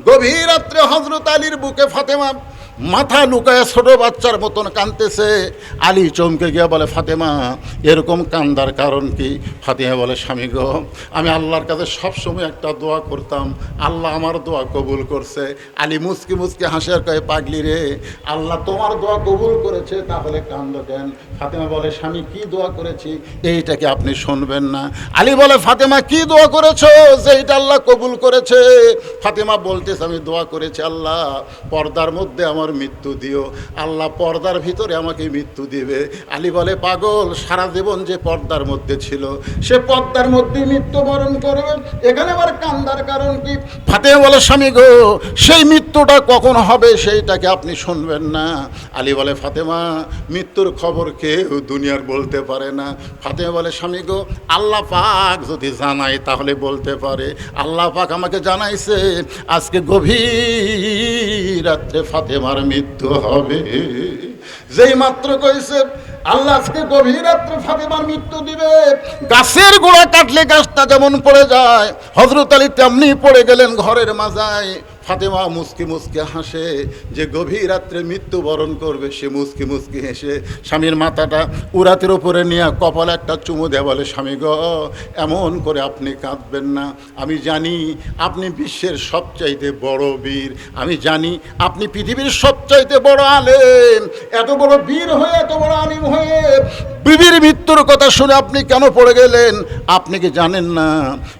গভীর রাত্রে হযরত আলীর বুকে ফাতেমা মাথা লুকায় ছোট বাচ্চার মতন কাঁদতেছে। আলী চমকে গিয়া বলে, ফাতেমা এরকম কান্দার কারণ কি? ফাতেমা বলে, স্বামী গো, আমি আল্লাহর কাছে সবসময় একটা দোয়া করতাম, আল্লাহ আমার দোয়া কবুল করছে। আলী মুচকি মুচকি হাসে আর কয়ে, পাগলি রে, আল্লাহ তোমার দোয়া কবুল করেছে, তাহলে কান্দো কেন? ফাতেমা বলে, স্বামী কি দোয়া করেছি এইটাকে আপনি শুনবেন না? আলী বলে, ফাতেমা কি দোয়া করেছো যে এটা আল্লাহ কবুল করেছে? ফাতেমা বলতেছে, আমি দোয়া করেছি, আল্লাহ পর্দার মধ্যে আমার মৃত্যু দিও, আল্লাহ পর্দার ভিতরে আমাকে মৃত্যু দিবে। আলী বলে, পাগল, সারা জীবন যে পর্দার মধ্যে ছিল সে পর্দার মধ্যে মৃত্যুবরণ করবে, এখানে আবার কান্দার কারণ কি? ফাতেমা বলে, স্বামী গো, সেই মৃত্যুটা কখন হবে সেইটাকে আপনি শুনবেন না? আলী বলে, ফাতেমা মৃত্যুর খবর কেউ দুনিয়ার বলতে পারে না। ফাতেমা বলে, স্বামী গো, আল্লাহ পাক যদি জানায় তাহলে বলতে পারে। আল্লাহ পাক আমাকে জানাইছে আজকে গভীর রাত্রে ফাতেমার মৃত্যু হবে। যেই মাত্র কইছে আল্লাহ আজকে গভীর রাত্রে ফাতেমার মৃত্যু দিবে, গাছের গোড়া কাটলে গাছটা যেমন পড়ে যায়, হযরত আলী তেমনি পড়ে গেলেন ঘরের মাজায়। ফাতেমা মুচকি মুচকি হাসে, যে গভীর রাত্রে মৃত্যুবরণ করবে সে মুচকি মুচকি হেসে স্বামীর মাথাটা উরাতের উপরে নিয়ে কপালে একটা চুমু দেয়, বলে, স্বামী গো, এমন করে আপনি কাঁদবেন না। আমি জানি আপনি বিশ্বের সবচাইতে বড় বীর, আমি জানি আপনি পৃথিবীর সবচাইতে বড় আলেম। এত বড় বীর হয়ে, এত বড় আলিম হয়ে বিবির মৃত্যুর কথা শুনে আপনি কেন পড়ে গেলেন? আপনি কি জানেন না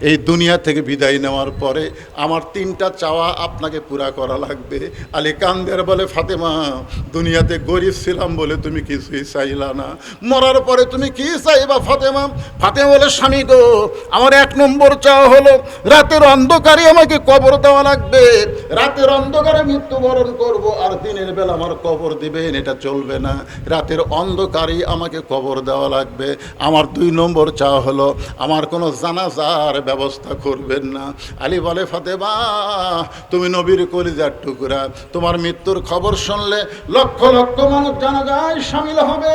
এই দুনিয়া থেকে বিদায় নেওয়ার পরে আমার 3টা চাওয়া আপনাকে পুরা করা লাগবে? আলী কান্দের বলে, ফাতেমা দুনিয়াতে গরিব ছিলাম বলে তুমি কিছুই চাইলা না, মরার পরে তুমি কি চাইবা ফাতেমা? ফাতেমা বলে, স্বামী গো, আমার 1 নম্বর চাওয়া হলো রাতের অন্ধকারে আমাকে কবর দেওয়া লাগবে। রাতের অন্ধকারে মৃত্যুবরণ করব, আর দিনের বেলা আমার কবর দিবেন এটা চলবে না, রাতের অন্ধকারেই আমাকে কবর দেওয়া লাগবে। আমার 2 নম্বর চাওয়া হলো আমার কোনো জানাজার ব্যবস্থা করবেন না। আলী বলে, ফাতেমা তুমি নবীর কলিজার টুকরা, তোমার মৃত্যুর খবর শুনলে লক্ষ লক্ষ মানুষ জানাজায় শামিল হবে।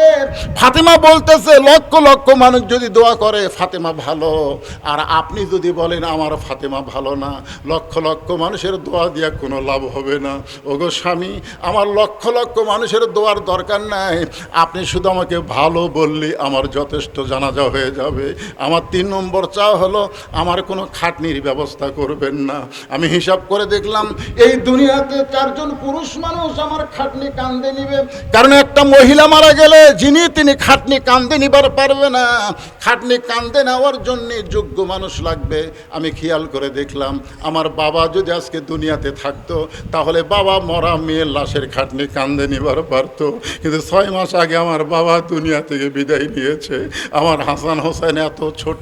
ফাতেমা বলতেছে, লক্ষ লক্ষ মানুষ যদি দোয়া করে ফাতেমা ভালো, আর আপনি যদি বলেন আমার ফাতেমা ভালো না, লক্ষ লক্ষ মানুষের দোয়া দিয়া কোনো লাভ হবে না। ওগো স্বামী, আমার লক্ষ লক্ষ মানুষের দোয়ার দরকার নাই, আপনি শুধু আমাকে ভালো বললে আমার যথেষ্ট, জানাজা হয়ে যাবে। আমার 3 নম্বর চাওয়া হলো আমার কোনো খাটনির ব্যবস্থা করবেন না। আমি হিসাব করে দেখলাম এই দুনিয়াতে 4 জন পুরুষ মানুষ আমার খাটনি কান্দে নিবে, কারণ একটা মহিলা মারা গেলে তিনি খাটনি কান্দে নিবার পারবে না। খাটনি কান্দে নেওয়ার জন্য যোগ্য মানুষ লাগবে। আমি খেয়াল করে দেখলাম আমার বাবা যদি আজকে দুনিয়াতে থাকতো তাহলে বাবা মরা মেয়ের লাশের খাটনি কান্দে নিবার পারতো, কিন্তু 6 মাস আগে আমার বাবা দুনিয়া থেকে বিদায় নিয়েছে। আমার হাসান হোসেন এত ছোট,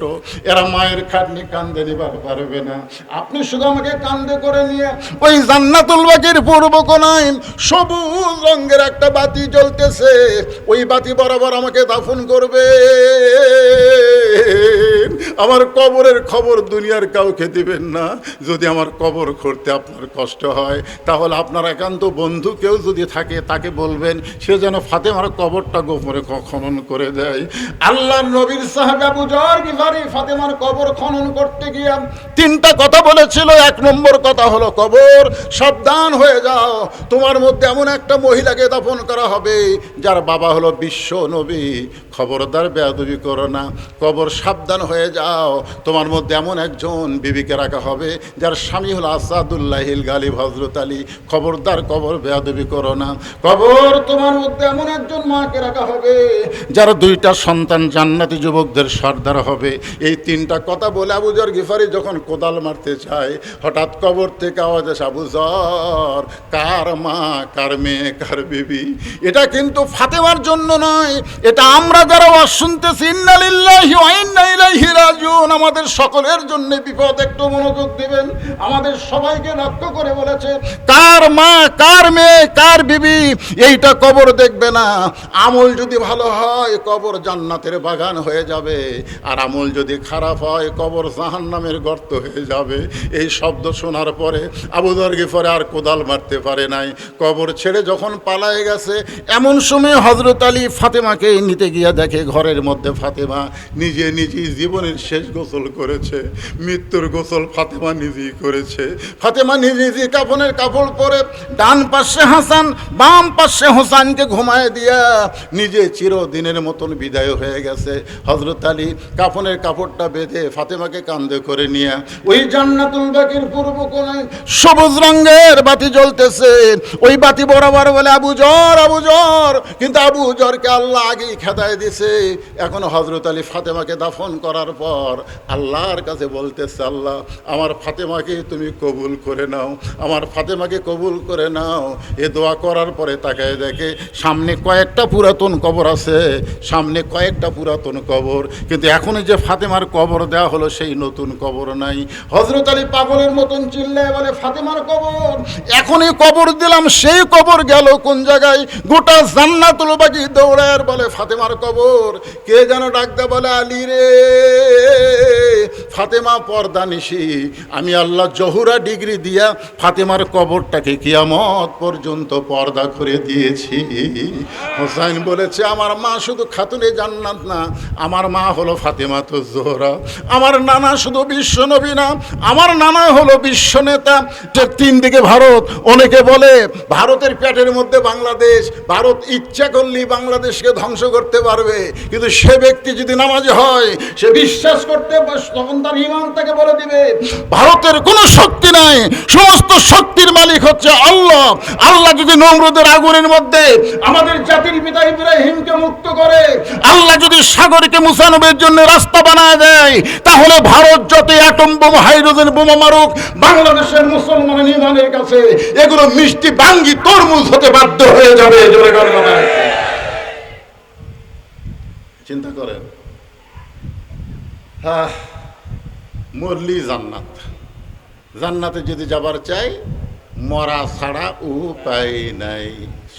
এরা মায়ের খাটনি কান্দে নিবার পারবে না। আপনি শুধু আমাকে কান্দে করে নিয়ে ওই জান্নাতুল বাকির পূর্ব কোণায় সবুজ রঙের একটা বাতি জ্বলতেছে, ওই বাতি বরাবর আমাকে দাফন করবে। আমার কবরের খবর দুনিয়ার কাউকে দিবেন না। যদি আমার কবর করতে আপনার কষ্ট হয় তাহলে আপনার একান্ত বন্ধু কেউ যদি থাকে তাকে বলবেন সে যেন ফাতেমার কবরটা গোপনে খনন করে দেয়। আল্লাহর নবীর সাহাবী আবু যর গিফারি ফাতেমার কবর খনন করতে গিয়ে 3টা কথা বলেছিল। 1 নম্বর কথা হলো, কবর সাবধান হয়ে যাও, তোমার মধ্যে এমন একটা মহিলাকে দাফন করা হবে যার বাবা হলো বিশ্ব নবী, খবরদার বেয়াদবি করো না, কবর সাবধান হয়ে যাও। তোমার মধ্যে এমন একজন বিবিকে রাখা হবে যার স্বামী হলো আসাদুল্লাহিল গালিব হযরত আলী, খবরদার কবর বেয়াদবি করো না। কবর তোমার মধ্যে এমন একজন মাকে রাখা হবে যার 2টা সন্তান জান্নাতি যুবকদের সর্দার হবে। এই 3টা কথা বলে আবু যর গিফারি যখন কোদাল মারতে চায়, হঠাৎ কবর থেকে আওয়াজ আসে, আবু যর, কার মা, কার মেয়ে, কার বিবি? এটা কিন্তু ফাতেমার জন্য নয়, এটা আমরা যারা ওয়াজ শুনতেছি ইন্না লিল্লাহি ওয়া ইন্না ইলাইহি রাজিউন, আমাদের সকলের জন্য বিপদ। একটু মনোযোগ দিবেন, আমাদের সবাইকে লক্ষ্য করে বলেছে কার মা, কার মেয়ে, কার বিবি, এইটা কবর দেখবে না। আমল যদি ভালো হয় কবর জান্নাতের বাগান হয়ে যাবে, আর আমল যদি খারাপ হয় কবর জাহান্নামের গর্ত হয়ে যাবে। এই শব্দ শোনার পরে আবু যর গিফারি আর কোদাল মারতে পারে নাই, কবর ছেড়ে যখন পালায়ে গেছে এমন এমন সময় হযরত আলী ফাতেমাকে নিতে গিয়া দেখে ঘরের মধ্যে ফাতেমা নিজে নিজেই জীবনের শেষ গোসল করেছে, মৃত্যুর গোসল ফাতেমা নিজেই করেছে। ফাতেমা নিজে নিজে কাফনের কাপড় পরে ডান পাশে হাসান বাম পাশে হোসেনকে ঘুমায় দিয়া নিজে চিরদিনের মতন বিদায় হয়ে গেছে। হযরত আলী কাফনের কাপড়টা বেঁধে ফাতেমাকে কাঁধে করে নিয়ে ওই জান্নাতুল বাকির পূর্ব কোণায় সবুজ রঙের বাতি জ্বলতেছে, ওই বাতি বরাবর বলে আবু জর আবু জর, কিন্তু আবু জরকে আল্লাহ আগেই খেদায় দিছে। এখন হযরত আলী ফাতেমাকে দাফন করার পর আল্লাহর কাছে বলতেছে, আল্লাহ আমার ফাতেমাকে তুমি কবুল করে নাও, আমার ফাতেমাকে কবুল করে নাও। এ দোয়া করার পরে তাকায় দেখে সামনে কয়েকটা পুরাতন কবর আছে, সামনে কয়েকটা পুরাতন কবর, কিন্তু এখন যে ফাতেমার কবর দেওয়া হলো সেই নতুন কবর নাই। হযরত আলী পাগলের মতন চিল্লায় বলে ফাতেমার কবর, এখনই কবর দিলাম, সেই কবর গেল কোন জায়গায়? গোটা জান্নাতুল বাকি দৌড়ায় বলে ফাতেমার কবর। কে যেন ডাকতে বলে আলী রে ফাতেমা পর্দা নিশি, আমি আল্লাহ জহুরা ডিগ্রি দিয়া ফাতেমার কবরটাকে কিয়ামত পর্যন্ত পর্দা করে দিয়েছি। হোসাইন বলেছে আমার মা শুধু খাতুনে জান্নাত না, আমার মা হলো ফাতেমা তো জোহরা। আমার নানা শুধু বিশ্ব নবী না, আমার নানা হলো বিশ্ব নেতা। তিন দিকে ভারত, অনেকে বলে ভারতের পেটের মধ্যে বাংলাদেশ, ভারত ইচ্ছা করলেই বাংলাদেশকে ধ্বংস করতে পারবে, কিন্তু সে ব্যক্তি যদি নামাজি হয় সে বিশ্বাস করতে তখন তার ঈমান তাকে বলে দিবে ভারতের কোনো শক্তি নাই, সমস্ত শক্তির মালিক হচ্ছে আল্লাহ। আল্লাহ যদি নমরুদের আগুনের মধ্যে আমাদের জাতির পিতা ইব্রাহিমকে মুক্ত করে, আল্লাহ যদি সাগরকে মুসা নবীর জন্য রাস্তা বানায় দেয়, তাহলে ভারত যত অ্যাটম বোমা হাইড্রোজেন বোমা মারুক, বাংলাদেশের মুসলমানের ঈমানের কাছে এগুলো মিষ্টি বাঙ্গি তরমুজ হতে বাধ্য হয়ে যাবে। জোরে করে কথা চিন্তা করেন। মরলি জান্নাত, জান্নাতে যদি যাবার চাই মরা ছাড়া উপায় নাই।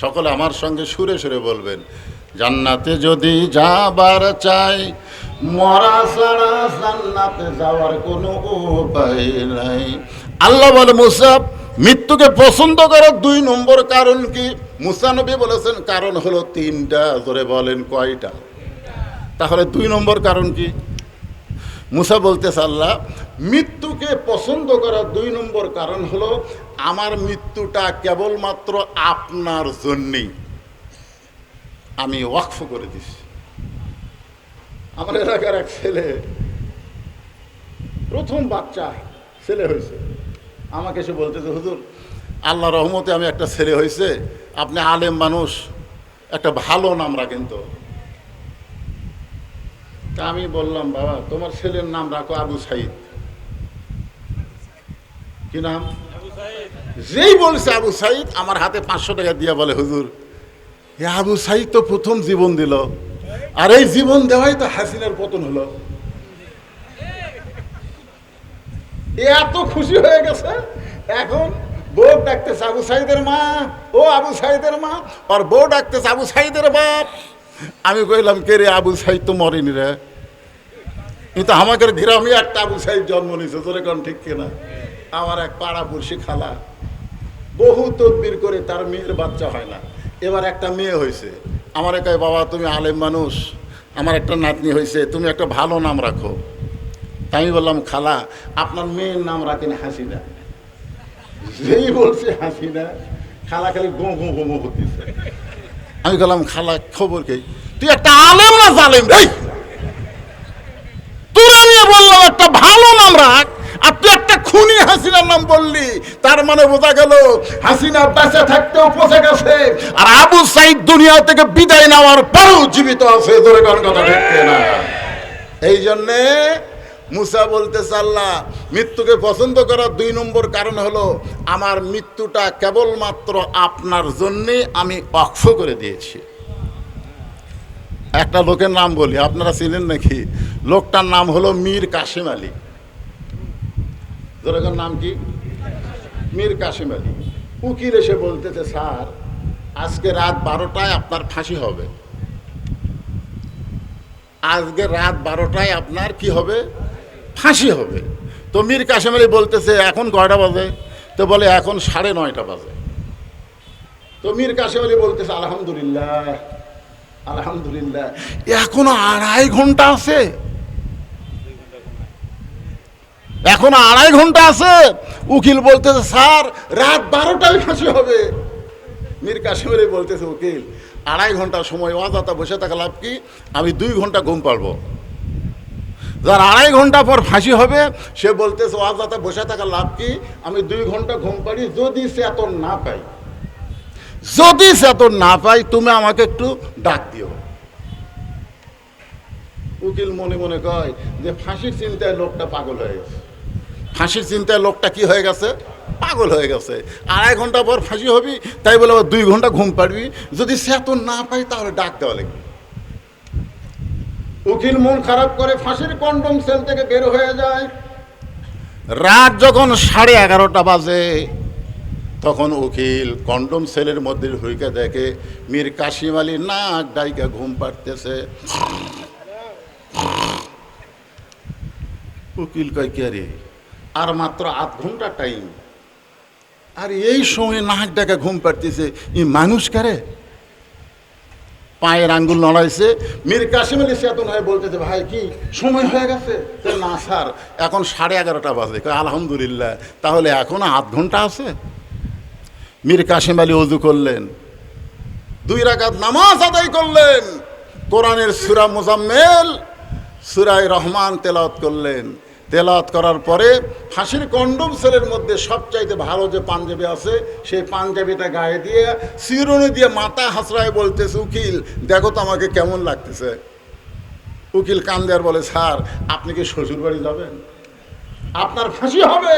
সকলে আমার সঙ্গে সুরে সুরে বলবেন, জান্নাতে যদি যাবার চাই মরা ছাড়া জান্নাতে যাওয়ার কোনো উপায় নাই। আল্লাহ বলে মুসা মৃত্যুকে পছন্দ করার 2 নম্বর কারণ কি? মুসা নবী বলেছেন কারণ হলো 3টা। ধরে বলেন কয়টা? তাহলে 2 নম্বর কারণ কি? মুসা বলতেছে আল্লাহ মৃত্যুকে পছন্দ করার 2 নম্বর কারণ হলো আমার মৃত্যুটা কেবলমাত্র আপনার জন্যই আমি ওয়াকফ করে দিছি। আমার এলাকার এক ছেলে, প্রথম বাচ্চা ছেলে হয়েছে, আমাকে এসে বলতেছে হুজুর আল্লাহ রহমতে আমি একটা ছেলে হয়েছে, আপনি আলেম মানুষ, একটা ভালো নাম রাখেন তো। তা আমি বললাম বাবা তোমার ছেলের নাম রাখো আবু সাইদ। কি নাম? যেই বলছে আবু সাইদ আমার হাতে 500 টাকা দিয়া বলে হুজুর এ আবু সাইদ তো প্রথম জীবন দিল, আর এই জীবন দেওয়াই তো হাসিনার পতন হলো। এত খুশি হয়ে গেছে, এখন বউ ডাকতেছে আবু সাইদের মা, ও আবু সাইদের মা, আর বউ ডাকতেছে আবু সাইদের বাপ। আমি কইলাম কে রে? আবু সাইদ তো মরেনি রে, কিন্তু আমাদের গ্রামে একটা আবু সাইদ জন্ম নিয়েছে। তোরে কোন ঠিক কিনা? আমার এক পাড়াপড়শি খালা বহু তদবির করে তার মেয়ের বাচ্চা হয় না, এবার একটা মেয়ে হয়েছে। আমার কয় বাবা তুমি আলেম মানুষ, আমার একটা নাতনি হয়েছে, তুমি একটা ভালো নাম রাখো। তাই আমি বললাম খালা আপনার মেয়ের নাম রাখেন হাসিনা। যেই বলছে হাসিনা, খালা খালি গো গো গো করতেছে। আমি বললাম খালা খবর কে? তুই একটা আলেম না জালেম? তোরা নিয়ে বললাম একটা ভালো নাম রাখ, আর তুই একটা খুনি হাসিনার নাম বললি, তার মানে বোঝা গেল হাসিনা বেঁচে থাকতেও পচে গেছে, আর আবু সাইদ দুনিয়া থেকে বিদায় নেওয়ার পরও জীবিত আছে। ধরে কোন কথা দেখতে না। এই জন্যে মুসা বলতেছে আল্লাহ মৃত্যুকে পছন্দ করার 2 নম্বর কারণ হলো আমার মৃত্যুটা কেবলমাত্র আপনার জন্যে আমি ওয়াকফ করে দিয়েছি। একটা লোকের নাম বলি, আপনারা চিনেন নাকি? লোকটার নাম হলো মীর কাসেম আলী। ধরেন নাম কি? মীর কাসেম আলী। উকিল এসে বলতেছে স্যার আজকে রাত 12টায় আপনার ফাঁসি হবে, আজকে রাত 12টায় আপনার কি হবে? ফাঁসি হবে। তো মীর কাসেম আলী বলতেছে এখন কয়টা বাজে? তো বলে এখন 9:30 বাজে। তো তো মীর কাসেম আলী বলতেছে আলহামদুলিল্লাহ আলহামদুলিল্লাহ। এখনো 2.5 ঘন্টা আছে, এখনো 2.5 ঘন্টা আছে। উকিল বলতেছে স্যার রাত 12টায় ফাঁসি হবে। মীর কাসেম আলী বলতেছে উকিল 2.5 ঘন্টা সময় অযথা বসে থাকা লাভ কি, আমি 2 ঘন্টা ঘুম পারবো। যার 2.5 ঘন্টা পর ফাঁসি হবে সে বলতেছে অযথা বসে থাকা লাভ কি, আমি 2 ঘন্টা ঘুম পারি। যদি চেতন না পাই, যদি চেতন না পাই তুমি আমাকে একটু ডাক দিও। উকিল মনে মনে কয় যে ফাঁসির চিন্তায় লোকটা পাগল হয়ে গেছে, ফাঁসির চিন্তায় লোকটা কি হয়ে গেছে, পাগল হয়ে গেছে। 2.5 ঘন্টা পর ফাঁসি হবি, তাই বলে আবার 2 ঘন্টা ঘুম পারবি। যদি চেতন না পাই তাহলে ডাক দেওয়া লাগবে। উকিল মন খারাপ করে ফাঁসির কন্ডম সেল থেকে বের হয়ে যায়। রাত যখন 11:30 বাজে তখন উকিল কন্ডম সেলের মধ্যে ঢুকে দেখে মীর কাসেম আলী নাক ডাইকা ঘুম পাড়তেছে। উকিল কয় কে রে, আর মাত্র 8 ঘন্টা টাইম, আর এই সময় নাক ডাকা ঘুম পাড়তেছে, ই মানুষ কারে? পায়ের আঙ্গুল নড়াইছে। মীর কাসেম আলী চেতন হয়ে বলতেছে ভাই কি সময় হয়ে গেছে? না স্যার এখন 11:30 বাজে। আলহামদুলিল্লাহ, তাহলে এখনো 8 ঘন্টা আছে। মীর কাসেম আলী ওযু করলেন, 2 রাকাত নামাজ আদায় করলেন, কোরআনের সূরা মুজাম্মেল সূরা রহমান তেলাওয়াত করলেন। তেলাওয়াত করার পরে ফাঁসির কন্ডম সেলের মধ্যে সবচাইতে ভালো যে পাঞ্জাবি আছে সেই পাঞ্জাবিটা গায়ে দিয়ে চিরুনি দিয়ে মাথা হাসড়ায় বলতেছে উকিল দেখো তো আমাকে কেমন লাগতেছে। উকিল কান্দে আর বলে স্যার আপনি কি শ্বশুর বাড়ি যাবেন? আপনার ফাঁসি হবে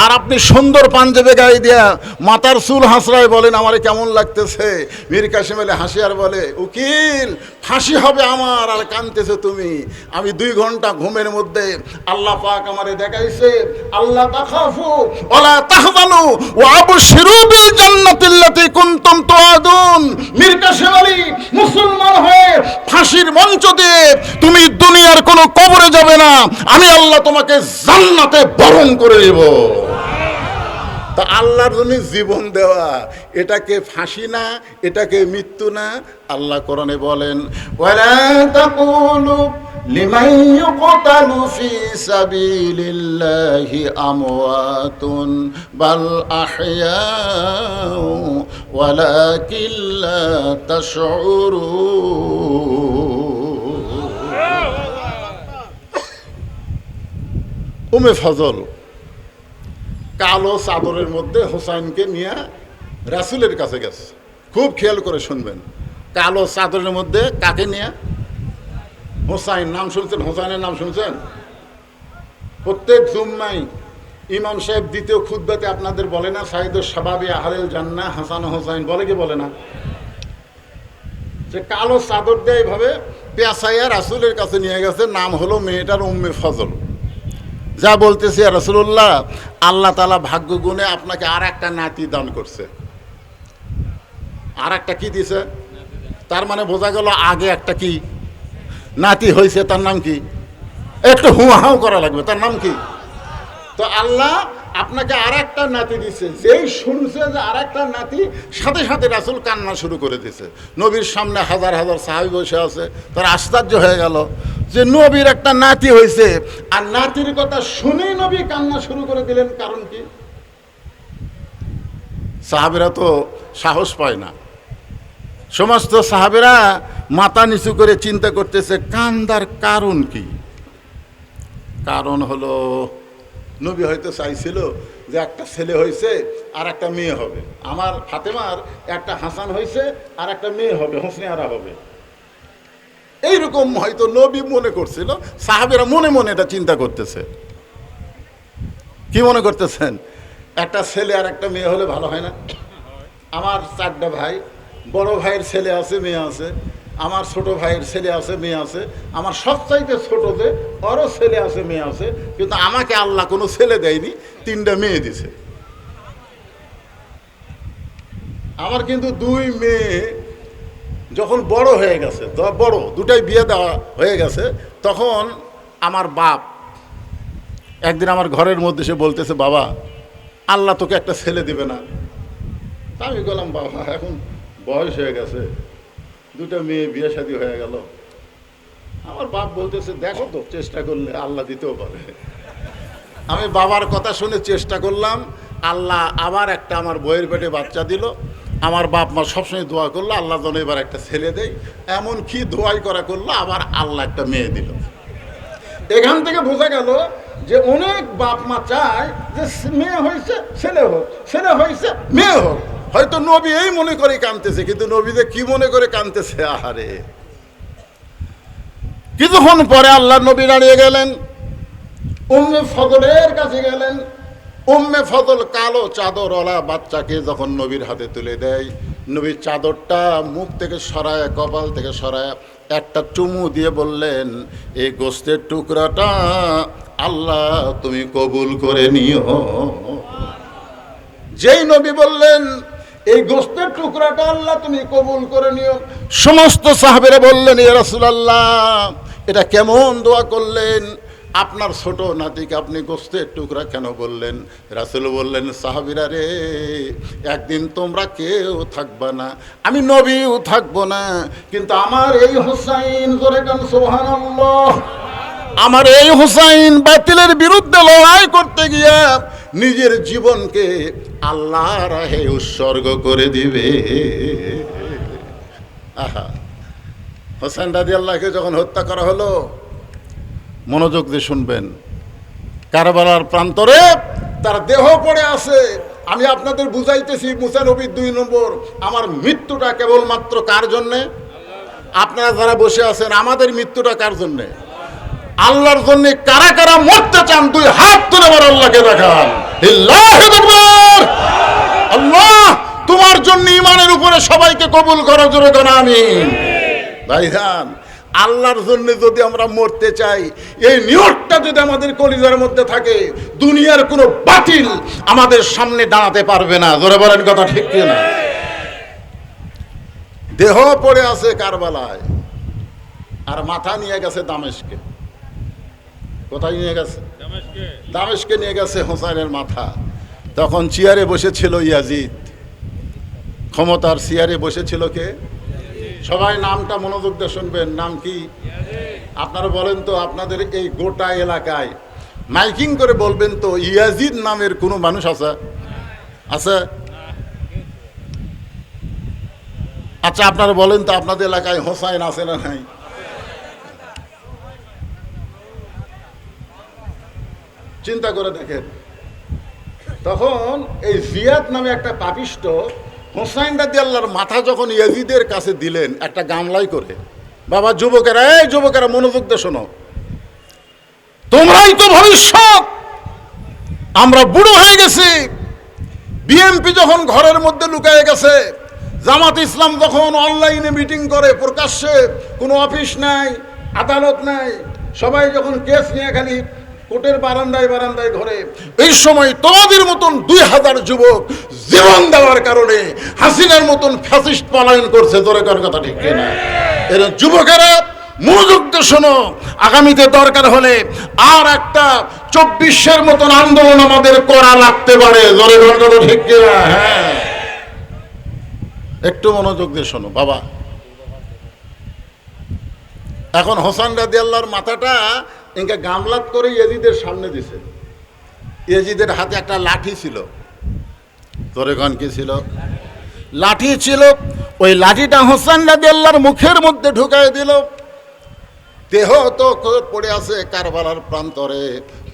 আর আপনি সুন্দর পাঞ্জাবি গায়ে দিয়া মাথার চুল হাসড়ায় বলেন আমারে কেমন লাগতেছে। মীর কাসেম আলী হাসি আর বলে উকিল ফাঁসি হবে আমার, আর কাঁদতেছে তুমি। আমি 2 ঘন্টা ঘুমের মধ্যে আল্লাহ পাক আমারে দেখাইছে আল্লাহ তাখাফু ওয়ালা তাহজানু ওয়া আবশিরু বিল জান্নাতিল্লাতী কুনতুম তুআদুন। মীর কাসেম আলী মুসলমান হয়ে ফাঁসির মঞ্চ দিয়ে তুমি দুনিয়ার কোনো কবরে যাবে না, আমি আল্লাহ তোমাকে জান্নাতে বরণ করে দেব। তা আল্লাহর জন্য জীবন দেওয়া এটাকে ফাঁসি না, এটাকে মৃত্যু না? আল্লাহ কোরআনে বলেন ওয়ালা তাকুলু লিমান ইউকতালু ফি সাবিলিল্লাহি আমওয়াতুন বাল আহইয়াউ ওয়ালাকিন লা তাশউরুন। উমে ফজল কালো চাদরের মধ্যে হোসাইনকে নিয়ে রাসূলের কাছে গেছে। খুব খেয়াল করে শুনবেন, কালো চাদরের মধ্যে কাকে নিয়ে? হোসাইন। নাম শুনছেন? হোসাইনের নাম শুনছেন? প্রত্যেক জুম্মায় ইমাম সাহেব দ্বিতীয় খুতবাতে আপনাদের বলে না সাইদুস শাবাবি আহলিল জান্নাহ হাসান হোসাইন, বলে কি বলে না? যে কালো চাদর দিয়ে এইভাবে পেঁচাইয়া রাসূলের কাছে নিয়ে গেছে। নাম হলো মেয়েটার উম্মে ফজল। যা বলতেছি রাসূলুল্লাহ আল্লাহ তাআলা ভাগ্য গুণে আপনাকে আর একটা নাতি দান করছে। আর একটা কি দিছে? তার মানে বোঝা গেল আগে একটা কি নাতি হয়েছে, তার নাম কি? একটু হুঁহাও করা লাগবে, তার নাম কি? তো আল্লাহ আপনাকে আর একটা নাতি দিছে। যেই শুনছে যে আর একটা নাতি, সাথে সাথে রাসূল কান্না শুরু করে দিছে। নবীর সামনে হাজার হাজার সাহাবী বসে আছে, তার আশ্চর্য হয়ে গেল যে নবীর একটা নাতি হয়েছে। আর নাতির কথা শুনেই নবী কান্না শুরু করে দিলেন। কারণ কি? সাহাবীরা তো সাহস পায় না। সমস্ত সাহাবীরা মাথা নিচু করে চিন্তা করতেছে কান্দার কারণ কি? কারণ হলো নবী হয়তো চাইছিল যে একটা ছেলে হয়েছে আর একটা মেয়ে হবে। আমার ফাতেমার একটা হাসান হয়েছে আর একটা মেয়ে হবে, হোসনে আরা হবে। এইরকম হয়তো নবী মনে করছিল। সাহাবীরা মনে মনে এটা চিন্তা করতেছে। কি মনে করতেছেন? একটা ছেলে আর একটা মেয়ে হলে ভালো হয় না? আমার 4টা ভাই, বড় ভাইয়ের ছেলে আছে মেয়ে আছে, আমার ছোট ভাইয়ের ছেলে আছে মেয়ে আছে, আমার সবচাইতে ছোট যে ওরও ছেলে আছে মেয়ে আছে, কিন্তু আমাকে আল্লাহ কোনো ছেলে দেয়নি, 3টা মেয়ে দিছে। আমার কিন্তু 2 মেয়ে যখন বড় হয়ে গেছে, বড় 2টাই বিয়ে দেওয়া হয়ে গেছে, তখন আমার বাপ একদিন আমার ঘরের মধ্যে সে বলতেছে বাবা আল্লাহ তোকে একটা ছেলে দেবে না? তা আমি বললাম, বাবা এখন বয়স হয়ে গেছে, দুটো মেয়ে বিয়ে শাদী হয়ে গেল। আমার বাপ বলতেছে, দেখো তো চেষ্টা করলে আল্লাহ দিতেও পারে। আমি বাবার কথা শুনে চেষ্টা করলাম, আল্লাহ আবার একটা আমার বইয়ের পেটে বাচ্চা দিল। আমার বাপ মা সবসময় দোয়া করলো আল্লাহ যেন এবার একটা ছেলে দেয়, এমন কি দোয়াই করা করলো, আবার আল্লাহ একটা মেয়ে দিল। এখান থেকে বোঝা গেল যে অনেক বাপ মা চায় যে মেয়ে হয়েছে ছেলে হোক, ছেলে হয়েছে মেয়ে হোক। হয়তো নবী এই মনে করে কাঁদতেছে, কিন্তু নবী যে কি মনে করে কাঁদতেছে, আহারে। কিছুক্ষণ পরে আল্লাহ নবী দাঁড়িয়ে গেলেন, উম্মে ফজলের কাছে গেলেন। উম্মে ফজল কালো চাদরওয়ালা বাচ্চাকে যখন নবীর হাতে তুলে দেয়, নবীর চাদরটা মুখ থেকে সরায়, কপাল থেকে সরায় একটা চুমু দিয়ে বললেন, এই গোস্তের টুকরাটা আল্লাহ তুমি কবুল করে নিও। যেই নবী বললেন এই গোস্তের টুকরাটা আল্লাহ তুমি কবুল করে নিও, সমস্ত সাহাবেরা বললেন, ইয়া রাসূলুল্লাহ এটা কেমন দোয়া করলেন, আপনার ছোট নাতিকে আপনি গোস্তের টুকরা কেন বললেন? রাসূল বললেন, সাহাবীরা রে, একদিন তোমরা কেউ থাকবা না, আমি নবীও থাকবো না, কিন্তু আমার এই হুসাইন, জোরে গান সুবহানাল্লাহ, আমার এই হুসাইন বাতিলের বিরুদ্ধে লড়াই করতে গিয়া নিজের জীবনকে আল্লাহর রাহে উৎসর্গ করে দিবে। আহা, হোসেন রাদিয়াল্লাহুকে যখন হত্যা করা হলো, মনোযোগ দিয়ে শুনবেন, কারবালার প্রান্তরে তার দেহ পড়ে আছে। আমি আপনাদের বুঝাইতেছি, মুসা নবীর 2 নম্বর, আমার মৃত্যুটা কেবলমাত্র কার জন্যে? আপনারা যারা বসে আছেন, আমাদের মৃত্যুটা কার জন্যে? আল্লাহর জন্য। কারা কারা মরতে চান 2 হাত তুলে আবার আল্লাহকে দেখান। লিল্লাহি আকবার। আল্লাহ তোমার জন্য ঈমানের উপরে সবাইকে কবুল করো, জোরে করো আমিন। ভাইজান, আল্লাহর জন্য যদি আমরা মরতে চাই, এই নিয়তটা যদি আমাদের কলিজার মধ্যে থাকে, দুনিয়ার কোনো বাতিল আমাদের সামনে দাঁড়াতে পারবে না। জোরে বলেন কথা ঠিক কি না? দেহ পড়ে আছে কারবালায়, আর মাথা নিয়ে গেছে দামেস্কে। কোথায় নিয়ে গেছে? দামেস্কে নিয়ে গেছে হোসাইনের মাথা। তখন চেয়ারে বসেছিল ইয়াজিদ, ক্ষমতার চেয়ারে বসেছিল কে? সবাই নামটা মনোযোগ দিয়ে শুনবেন। নাম কি? আপনারা বলেন তো, আপনাদের এই গোটা এলাকায় মাইকিং করে বলবেন তো, ইয়াজিদ নামের কোনো মানুষ আছে? আছে? আচ্ছা আপনারা বলেন তো, আপনাদের এলাকায় হোসাইন আছে না নাই? চিন্তা করে দেখেন। তখন এই জিয়াদ নামে একটা পাপিষ্ট হোসাইন রাদিয়াল্লাহর মাথা যখন ইয়াজিদের কাছে দিলেন একটা গামলাই করে, বাবা যুবকেরা, এই যুবকেরা মনোযোগ দিয়ে শোনো, তোমরাই তো ভবিষ্যৎ, আমরা বুড়ো হয়ে গেছি। বিএনপি যখন ঘরের মধ্যে লুকিয়ে গেছে, জামাত ইসলাম যখন অনলাইনে মিটিং করে, প্রকাশ্যে কোনো অফিস নাই, আদালত নাই, সবাই যখন কেস নিয়ে খালি কোর্টের বারান্দায় বারান্দায় ঘরে, এই সময় তোমাদের মতন 2000 যুবক জীবন দেওয়ার কারণে হাসিনার মতন ফ্যাসিস্ট পলায়ন করছে। জোরে কর কথা ঠিক কিনা? এর যুবকেরা মনোযোগ দিয়ে শোনো, আগামীতে দরকার হলে আর একটা 24-এর মতন আন্দোলন আমাদের করা লাগতে পারে। জোরে কর কথা ঠিক কিনা? হ্যাঁ, একটু মনোযোগ দিয়ে শোনো বাবা। এখন হোসেন রাদিয়াল্লাহর মাথাটা ইনকা গামলাত করে ইয়াজিদের সামনে দিছে। ইয়াজিদের হাতে একটা লাঠি ছিল। তোরে গান কি ছিল? লাঠি ছিল। ওই লাঠিটা হোসেন রাদিয়াল্লাহর মুখের মধ্যে ঢুকাই দিল। দেহ তো পড়ে আছে কারবালার প্রান্তরে,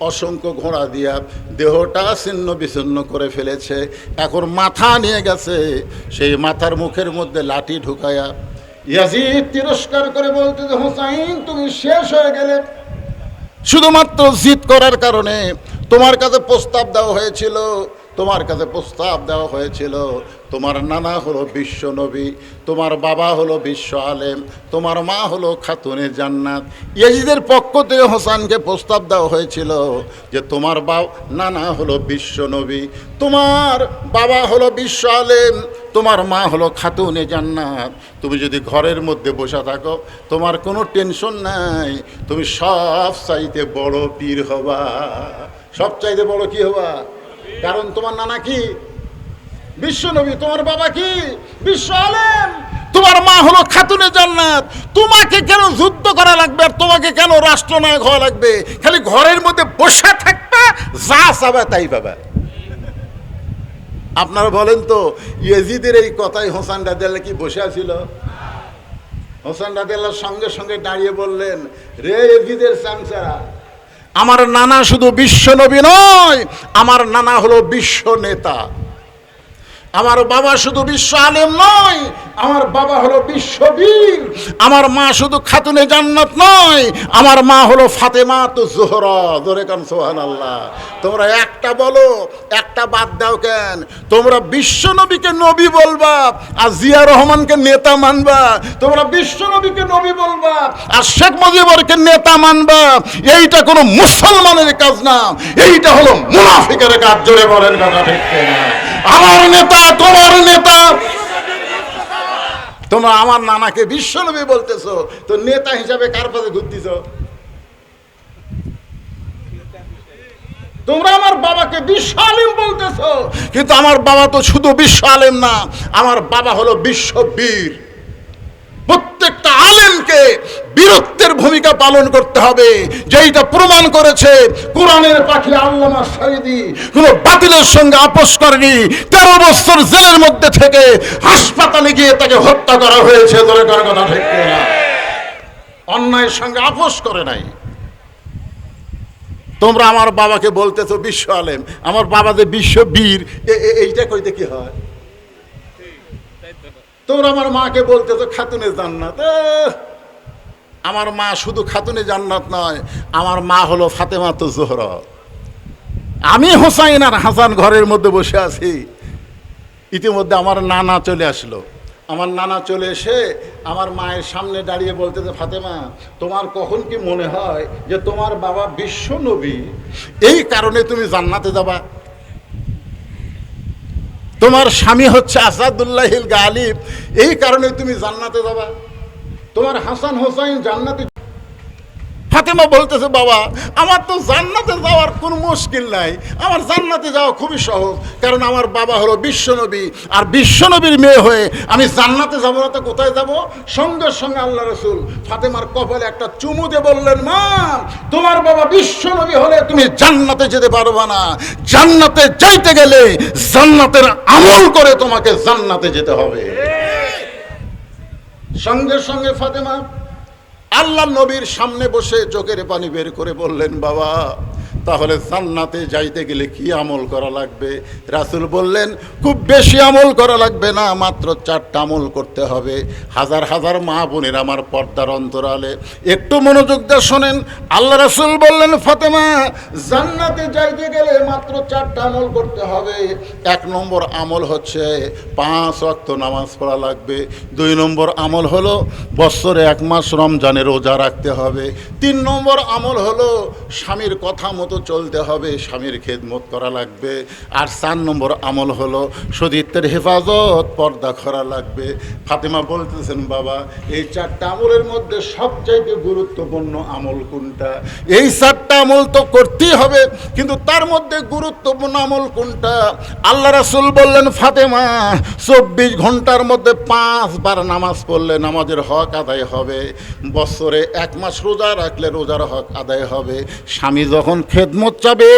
অসংখ্য ঘোড়া দিয়া দেহটা ছিন্ন বিচ্ছিন্ন করে ফেলেছে। এখন মাথা নিয়ে গেছে, সেই মাথার মুখের মধ্যে লাঠি ঢুকায়া ইয়াজিদ তিরস্কার করে বলতে, হোসাইন তুমি শেষ হয়ে গেলে। শুধুমাত্র জিদ করার কারণে তোমার কাছে প্রস্তাব দেওয়া হয়েছিল, তোমার কাছে প্রস্তাব দেওয়া হয়েছিল। তোমার নানা হলো বিশ্ব নবী, তোমার বাবা হলো বিশ্ব আলেম, তোমার মা হলো খাতুনে জান্নাত। ইয়াজিদের পক্ষ থেকে হোসেনকে প্রস্তাব দেওয়া হয়েছিল যে তোমার নানা হলো বিশ্ব নবী, তোমার বাবা হলো বিশ্ব আলেম, তোমার মা হলো খাতুনে জান্নাত। তুমি যদি ঘরের মধ্যে বসে থাকো, তোমার কোনো টেনশন নাই, তুমি সব চাইতে বড় পীর হবা। সব চাইতে বড় কি হবা? কারণ তোমার নানা কি? বিশ্বনবী। তোমার বাবা কি বিশ্ব আলেম, তোমার মা হলো খাতুনে জান্নাত। তোমাকে কেন যুদ্ধ করা লাগবে, আর তোমাকে কেন রাষ্ট্রনায়ক হওয়া লাগবে? খালি ঘরের মধ্যে বসে থাকবে, যা চাবে তাই পাবে। আপনারা বলেন তো, ইয়েজিদের এই কথাই হোসেন রাদিয়াল্লাহু কি বসে আছিল? হোসেন রাদিয়াল্লাহু সঙ্গে সঙ্গে দাঁড়িয়ে বললেন, রে ইয়েজিদের চামচারা, আমার নানা শুধু বিশ্ব নবী নয়, আমার নানা হলো বিশ্ব নেতা। আমার বাবা শুধু বিশ্ব আলেম নয়, আমার বাবা হলো বিশ্ববীর। আমার মা শুধু খাতুনে জান্নাত নয়, আমার মা হলো ফাতেমা তো জোহরা। ধরে কান সুবহানাল্লাহ। তোমরা একটা বলো, একটা বাদ দাও কেন? তোমরা বিশ্ব নবীকে নবী বলবা আর জিয়া রহমানকে নেতা মানবা, তোমরা বিশ্ব নবীকে নবী বলবা আর শেখ মুজিবুরকে নেতা মানবা। এইটা কোনো মুসলমানের কাজ না, এইটা হলো মুনাফিকের কাজ। জোরে বলেন কথা ঠিক না? আমার নেতা তোমার নেতা। তোমরা আমার নানাকে বিশ্বনবী বলতেছো, তো নেতা হিসাবে কার পাশে ঘুরতেছ? তোমরা আমার বাবাকে বিশ্ব আলেম বলতেছো, কিন্তু আমার বাবা তো শুধু বিশ্ব আলেম না, আমার বাবা হলো বিশ্ববীর। প্রত্যেকটা আলেমকে বীরত্বের ভূমিকা পালন করতে হবে, যেইটা প্রমাণ করেছে কোরআনের পাখি আল্লামা সাঈদী। কোনো বাতিলের সঙ্গে আপোষ করেনি। 13 বছর জেলের মধ্যে থেকে হাসপাতালে গিয়ে তাকে হত্যা করা হয়েছে। ধরে করার কথা ঠিক না? অন্যায়ের সঙ্গে আপোষ করে নাই। তোমরা আমার বাবাকে বলতেছো বিশ্ব আলেম, আমার বাবা যে বিশ্ববীর, এইটা কইতে কি হয়? তোমরা আমার মাকে বলতেছো খাতুনে জান্নাত। আমার মা শুধু খাতুনে জান্নাত নয়, আমার মা হলো ফাতেমা তো জোহরা। আমি হোসাইন আর হাসান ঘরের মধ্যে বসে আছি, ইতিমধ্যে আমার নানা চলে আসলো। আমার নানা চলে এসে আমার মায়ের সামনে দাঁড়িয়ে বলতেছে, ফাতেমা, তোমার কখন কি মনে হয় যে তোমার বাবা বিশ্ব নবী, এই কারণে তুমি জান্নাতে যাবা? তোমার স্বামী হচ্ছে আসাদুল্লাহিল গালিব, এই কারণে তুমি জান্নাতে যাবা? তোমার হাসান হোসাইন জান্নাতে। ফাতেমা বলতেছে, বাবা, আমার তো জান্নাতে যাওয়ার কোনো মুশকিল নাই, আমার জান্নাতে যাওয়া খুবই সহজ, কারণ আমার বাবা হলো বিশ্বনবী, আর বিশ্বনবীর মেয়ে হয়ে আমি জান্নাতে যাবো না তো কোথায় যাব? সঙ্গে সঙ্গে আল্লাহ রসুল ফাতেমার কপালে একটা চুমু দিয়ে বললেন, মা, তোমার বাবা বিশ্বনবী হলে তুমি জান্নাতে যেতে পারবা না। জান্নাতে যাইতে গেলে জান্নাতের আমল করে তোমাকে জান্নাতে যেতে হবে। সঙ্গে সঙ্গে ফাতেমা আল্লাহ নবীর সামনে বসে চোখের পানি বের করে বললেন, বাবা, তাহলে জান্নাতে যাইতে গেলে কি আমল করা লাগবে? রাসূল বললেন, খুব বেশি আমল করা লাগবে না, মাত্র 4টা আমল করতে হবে। হাজার হাজার মা বোনের আমার পর্দার অন্তরালে একটু মনোযোগ দিয়ে শোনেন। আল্লাহ রাসূল বললেন, ফাতেমা, জান্নাতে যাইতে গেলে মাত্র 4টা আমল করতে হবে। 1 নম্বর আমল হচ্ছে 5 ওয়াক্ত নামাজ পড়া লাগবে। 2 নম্বর আমল হলো বছরে 1 মাস রমজানের রোজা রাখতে হবে। 3 নম্বর আমল হলো স্বামীর কথা মতো চলতে হবে, স্বামীর খেদমত করা লাগবে। আর 4 নম্বর আমল হলো সতীত্বের হেফাজত, পর্দা করা লাগবে। ফাতেমা বলতেছেন, বাবা, এই 4টা আমলের মধ্যে সবচাইতে গুরুত্বপূর্ণ আমল কোনটা? এই 4টা আমল তো করতেই হবে, কিন্তু তার মধ্যে গুরুত্বপূর্ণ আমল কোনটা? আল্লাহ রাসূল বললেন, ফাতেমা, 24 ঘন্টার মধ্যে 5 বার নামাজ পড়লে নামাজের হক আদায় হবে। বছরে 1 মাস রোজা রাখলে রোজার হক আদায় হবে। স্বামী যখন খেদমত চাবে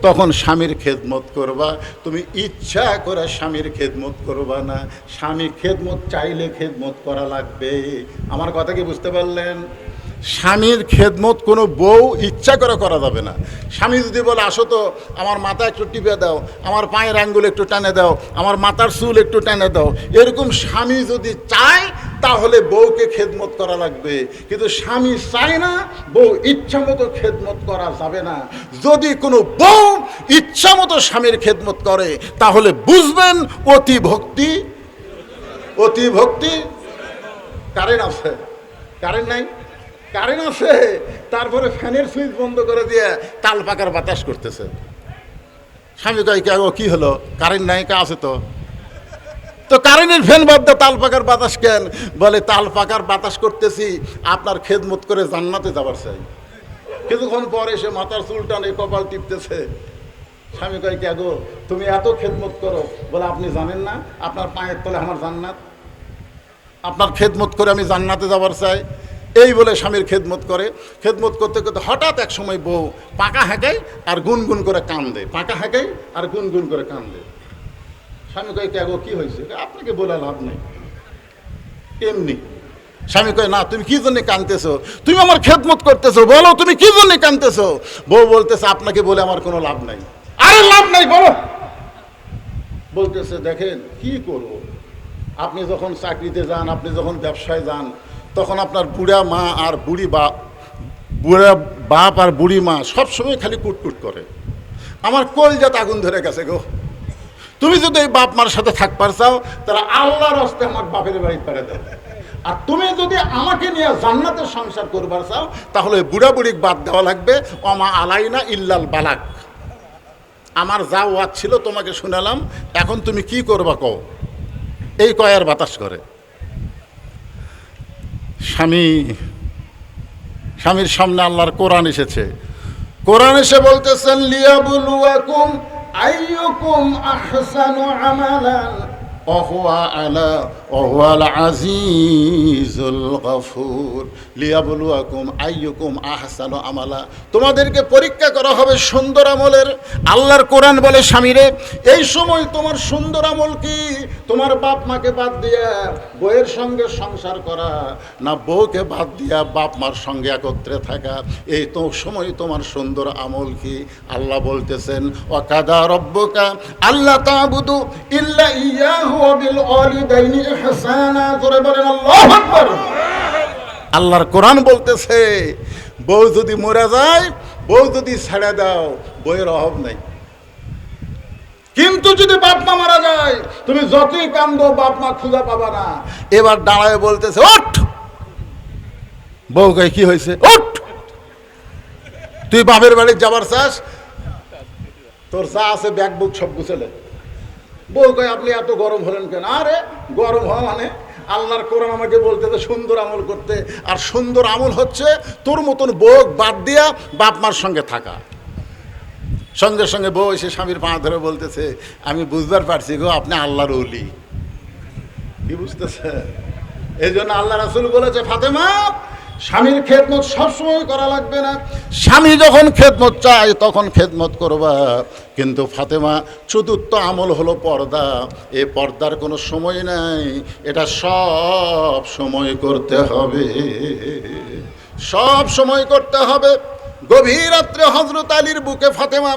তখন স্বামীর খেদমত করবা। তুমি ইচ্ছা করে স্বামীর খেদমত করবা না, স্বামী খেদমত চাইলে খেদমত করা লাগবে। আমার কথা কি বুঝতে পারলেন? স্বামীর খেদমত কোনো বউ ইচ্ছা করে করা যাবে না। স্বামী যদি বলে, আসো তো আমার মাথা একটু টিপে দাও, আমার পায়ের আঙ্গুল একটু টানে দাও, আমার মাথার চুল একটু টানে দাও, এরকম স্বামী যদি চায় তাহলে বউকে খেদমত করা লাগবে। কিন্তু স্বামী চায় না, বউ ইচ্ছা মতো খেদমত করা যাবে না। যদি কোনো বউ ইচ্ছা মতো স্বামীর খেদমত করে তাহলে বুঝবেন অতি ভক্তি। অতি ভক্তি। কারেন্ট আছে? কারেন্ট নাই? কারেন্ট আছে, তারপরে ফ্যানের সুইচ বন্ধ করে দিয়ে তাল পাকার বাতাস করতেছে। স্বামী কয়, কি হলো? কারেন্ট নাই? কা আছে তো। তো কারেন্টের ফ্যান বাদ দিয়ে তাল পাকার বাতাস কেন? বলে, তাল পাকার বাতাস করতেছি আপনার খেদমত করে জান্নাতে যাবার চাই। কিছুক্ষণ পরে এসে মাথার চুল টানে, কপাল টিপতেছে। স্বামী কয়, কে গো তুমি এত খেদমত করো? বলে, আপনি জানেন না আপনার পায়ের তলে আমার জান্নাত? আপনার খেদমত করে আমি জান্নাতে যাবার চাই। এই বলে স্বামীর খেদমত করে। খেদমত করতে করতে হঠাৎ এক সময় বউ পাকা হাঁকায় আর গুনগুন করে কান্দে, পাকা হাঁকায় আর গুনগুন করে কান্দে। স্বামী কয়, কে গো কি হয়েছে? আপনাকে বলে লাভ নেই, এমনি। স্বামী কয়, না তুমি কি জন্য কাঁদতেছো? তুমি আমার খেদমত করতেছো, বলো তুমি কি জন্য কাঁদতেছো? বউ বলতেছে, আপনাকে বলে আমার কোনো লাভ নাই। আরে লাভ নাই বলো। বলতেছে, দেখেন কি করব, আপনি যখন চাকরিতে যান, আপনি যখন ব্যবসায় যান, তখন আপনার বুড়া মা আর বুড়ি বুড়া বাপ আর বুড়ি মা সবসময় খালি কুটকুট করে। আমার কলজাত আগুন ধরে গেছে গো। তুমি যদি এই বাপ মার সাথে থাকবার চাও, তাহলে আল্লাহর হস্তে আমার বাপের বাড়ি পেরে দেয়। আর তুমি যদি আমাকে নিয়ে জান্নাতের সংসার করবার চাও, তাহলে বুড়া বুড়ি বাদ দেওয়া লাগবে। ওমা আলাইনা ইল্লাল বালাক। আমার যা ওয়াজ ছিল তোমাকে শুনালাম, এখন তুমি কি করবা কও। এই কয়ার বাতাস করে। স্বামীর সামনে আল্লাহর কোরআন এসেছে। কোরআন এসে বলতেছেন, লিয়াবলুয়াকুম আইয়ুকুম আহসানু আমালান ওয়াহুয়াল আজিজুল গফুর। লিয়াবলুয়াকুম আইয়ুকুম আহসানু আমালা, তোমাদেরকে পরীক্ষা করা হবে সুন্দর আমলের। আল্লাহর কোরআন বলে, স্বামীরে এই সময় তোমার সুন্দর আমল কি? তোমার বাপ মাকে বাদ দিয়া বউয়ের সঙ্গে সংসার করা, না বউকে বাদ দিয়া বাপ মার সঙ্গে একত্রে থাকা? এই তো সময় তোমার সুন্দর আমল কি? আল্লাহ বলতেছেন, ওয়াকাদা রব্বুকা আল্লা তা'বুদু ইল্লা ইয়াহু ওয়া বিল ওয়ালিদাইনি ইহসানা। জোরে বলেন আল্লাহু আকবার। আল্লাহর কোরআন বলতেছে, বউ যদি মরে যায়, বউ যদি ছেড়ে দাও, বউয়ের অভাব নাই। কিন্তু যদি বাপ মা মারা যায়, তুমি যতই কান্দো বাপ মা খুঁজে পাবা না। এবার দাঁড়ায় বলতেছে, ওঠ। বউ কয়, কি হয়েছে? ওঠ, তুই বাপের বাড়ি যাবার চাস? তোর যা আছে ব্যাগ বুক সব গুছালে। বউ কয়, আপনি এত গরম হলেন কেন? আরে গরম হওয়া মানে, আল্লাহর কোরআন আমাকে বলতেছে সুন্দর আমল করতে। আর সুন্দর আমল হচ্ছে তোর মতন বউ বাদ দিয়া বাপ মার সঙ্গে থাকা। সঙ্গে সঙ্গে বউ এসে স্বামীর পা ধরে বলতেছে, আমি বুঝবার পারছি গো, আপনি আল্লাহর ওলি। কি বুঝতেছে? এই জন্য আল্লাহ রাসূল বলেছে, ফাতেমা স্বামীর খেদমত সবসময় করা লাগবে না। স্বামী যখন খেদমত চায় তখন খেদমত করবা। কিন্তু ফাতেমা, চতুর্থ আমল হলো পর্দা। এই পর্দার কোনো সময় নাই, এটা সব সময় করতে হবে, সব সময় করতে হবে। গভীর রাত্রে হযরত আলীর বুকে ফাতেমা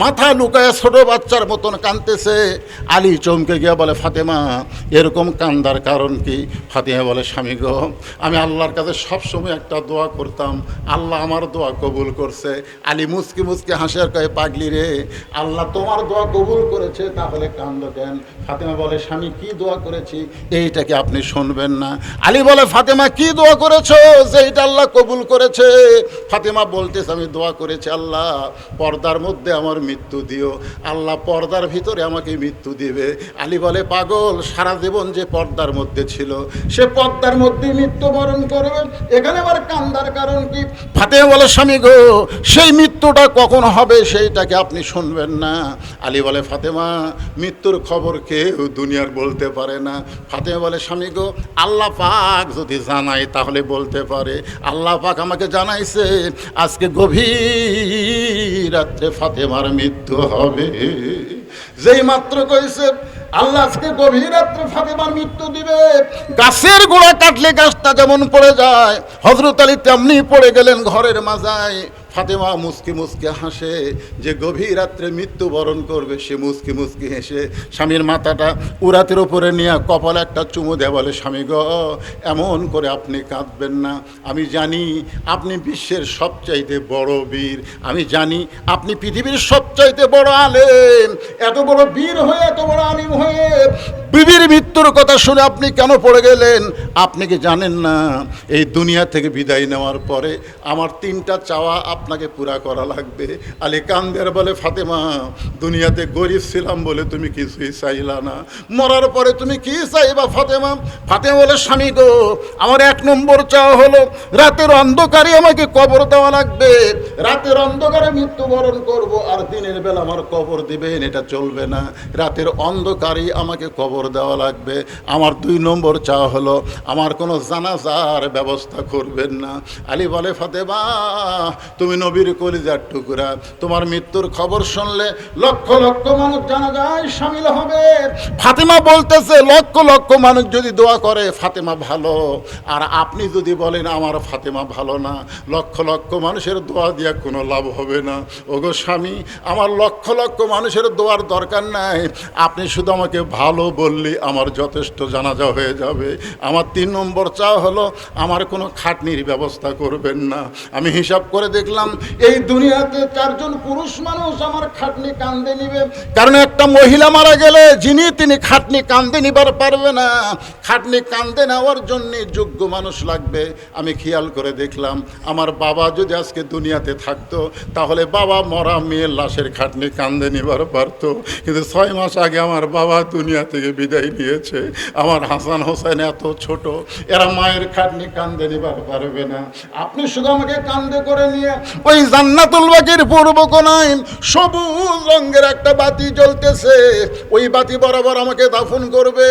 মাথা লুকায় ছোট বাচ্চার মতন কাঁদতেছে। আলী চমকে গিয়া বলে, ফাতেমা এরকম কান্দার কারণ কি? ফাতেমা বলে, স্বামী গো, আমি আল্লাহর কাছে সবসময় একটা দোয়া করতাম, আল্লাহ আমার দোয়া কবুল করছে। আলী মুচকি মুচকি হাসে আর কয়, পাগলি রে, আল্লাহ তোমার দোয়া কবুল করেছে, তাহলে কান্দো কেন? ফাতেমা বলে, স্বামী কি দোয়া করেছি এইটা কি আপনি শুনবেন না? আলী বলে, ফাতেমা কি দোয়া করেছো যে এটা আল্লাহ কবুল করেছে? ফাতেমা বলতেছে, আমি দোয়া করেছি, আল্লাহ পর্দার মধ্যে আমার মৃত্যু দিও। আল্লাহ পর্দার ভিতরে আমাকে মৃত্যু দিবে। আলী বলে, পাগল, সারা জীবন যে পর্দার মধ্যে ছিল সে পর্দার মধ্যে মৃত্যুবরণ করবে, এখানে আবার কান্দার কারণ কি? ফাতেমা বলে, স্বামী গো, সেই মৃত্যুটা কখন হবে সেইটাকে আপনি শুনবেন না? আলী বলে, ফাতেমা মৃত্যুর খবর কেউ দুনিয়ার বলতে পারে না। ফাতেমা বলে, স্বামী গো, আল্লাহ পাক যদি জানায় তাহলে বলতে পারে। আল্লাহ পাক আমাকে জানাইছে আজকে গভীর রাত্রে ফাতেমার মৃত্যু হবে। যেই মাত্র কইছে আল্লাহ আজকে গভীর রাত্রে ফাতেমার মৃত্যু দিবে, গাছের গোড়া কাটলে গাছটা যেমন পড়ে যায়, হযরত আলী তেমনি পড়ে গেলেন ঘরের মাজায়। ফাতেমা মুচকি মুচকি হাসে, যে গভীর রাত্রে মৃত্যুবরণ করবে সে মুচকি মুচকি হেসে স্বামীর মাথাটা উরাতের উপরে নিয়ে কপালে একটা চুমু দেয়, বলে, স্বামী গো, এমন করে আপনি কাঁদবেন না। আমি জানি আপনি বিশ্বের সবচাইতে বড় বীর, আমি জানি আপনি পৃথিবীর সবচাইতে বড় আলেম। এত বড় বীর হয়ে, এত বড় আলিম হয়ে বিবি নবীর মৃত্যুর কথা শুনে আপনি কেন পড়ে গেলেন? আপনি কি জানেন না এই দুনিয়া থেকে বিদায় নেওয়ার পরে আমার 3টা চাওয়া আপনাকে পুরা করা লাগবে? আলী কান্দের বলে, ফাতেমা, দুনিয়াতে গরিব ছিলাম বলে তুমি কিছুই চাইলা না, মরার পরে তুমি কি চাইবা ফাতেমা? ফাতেমা বলে, স্বামী গো, আমার 1 নম্বর চাওয়া হলো রাতের অন্ধকারে আমাকে কবর দেওয়া লাগবে। রাতের অন্ধকারে মৃত্যুবরণ করব, আর দিনের বেলা আমার কবর দিবেন, এটা চলবে না। রাতের অন্ধকারেই আমাকে কবর দেওয়া লাগবে। আমার 2 নম্বর চাওয়া হলো আমার কোনো জানাজার ব্যবস্থা করবেন না। আলী বলে, ফাতেমা, তুমি নবীর কলিজার টুকরা, তোমার মৃত্যুর খবর শুনলে লক্ষ লক্ষ মানুষ জানাজায় শামিল হবে। ফাতেমা বলতেছে, লক্ষ লক্ষ মানুষ যদি দোয়া করে ফাতেমা ভালো, আর আপনি যদি বলেন আমার ফাতেমা ভালো না, লক্ষ লক্ষ মানুষের দোয়া দিয়া কোনো লাভ হবে না। ওগো স্বামী, আমার লক্ষ লক্ষ মানুষের দোয়ার দরকার নাই, আপনি শুধু আমাকে ভালো বললে আমার যথেষ্ট, জানাজা হয়ে যাবে। আমার 3 নম্বর চাওয়া হলো আমার কোনো খাটনির ব্যবস্থা করবেন না। আমি হিসাব করে দেখলাম এই দুনিয়াতে 4 জন পুরুষ মানুষ আমার খাটনি কান্দে নিবে, কারণ একটা মহিলা মারা গেলে তিনি খাটনি কান্দে নিবার পারবে না। খাটনি কান্দে নেওয়ার জন্য যোগ্য মানুষ লাগবে। আমি খেয়াল করে দেখলাম আমার বাবা যদি আজকে দুনিয়াতে থাকতো তাহলে বাবা মরা মেয়ের লাশের খাটনি কান্দে নিবার পারত, কিন্তু 6 মাস আগে আমার বাবা দুনিয়া থেকে বিদায় নিয়েছে। আমার হাসান হোসেন এত ছোট, এরা মায়ের খাটনি কান্দে নিবার পারবে না। আপনি শুধু আমাকে কান্দে করে নিয়ে ওই জান্নাতুল বাকির পূর্ব কোণায় সবুজ রঙের একটা বাতি জ্বলতেছে, ওই বাতি বরাবর আমাকে দাফন করবে।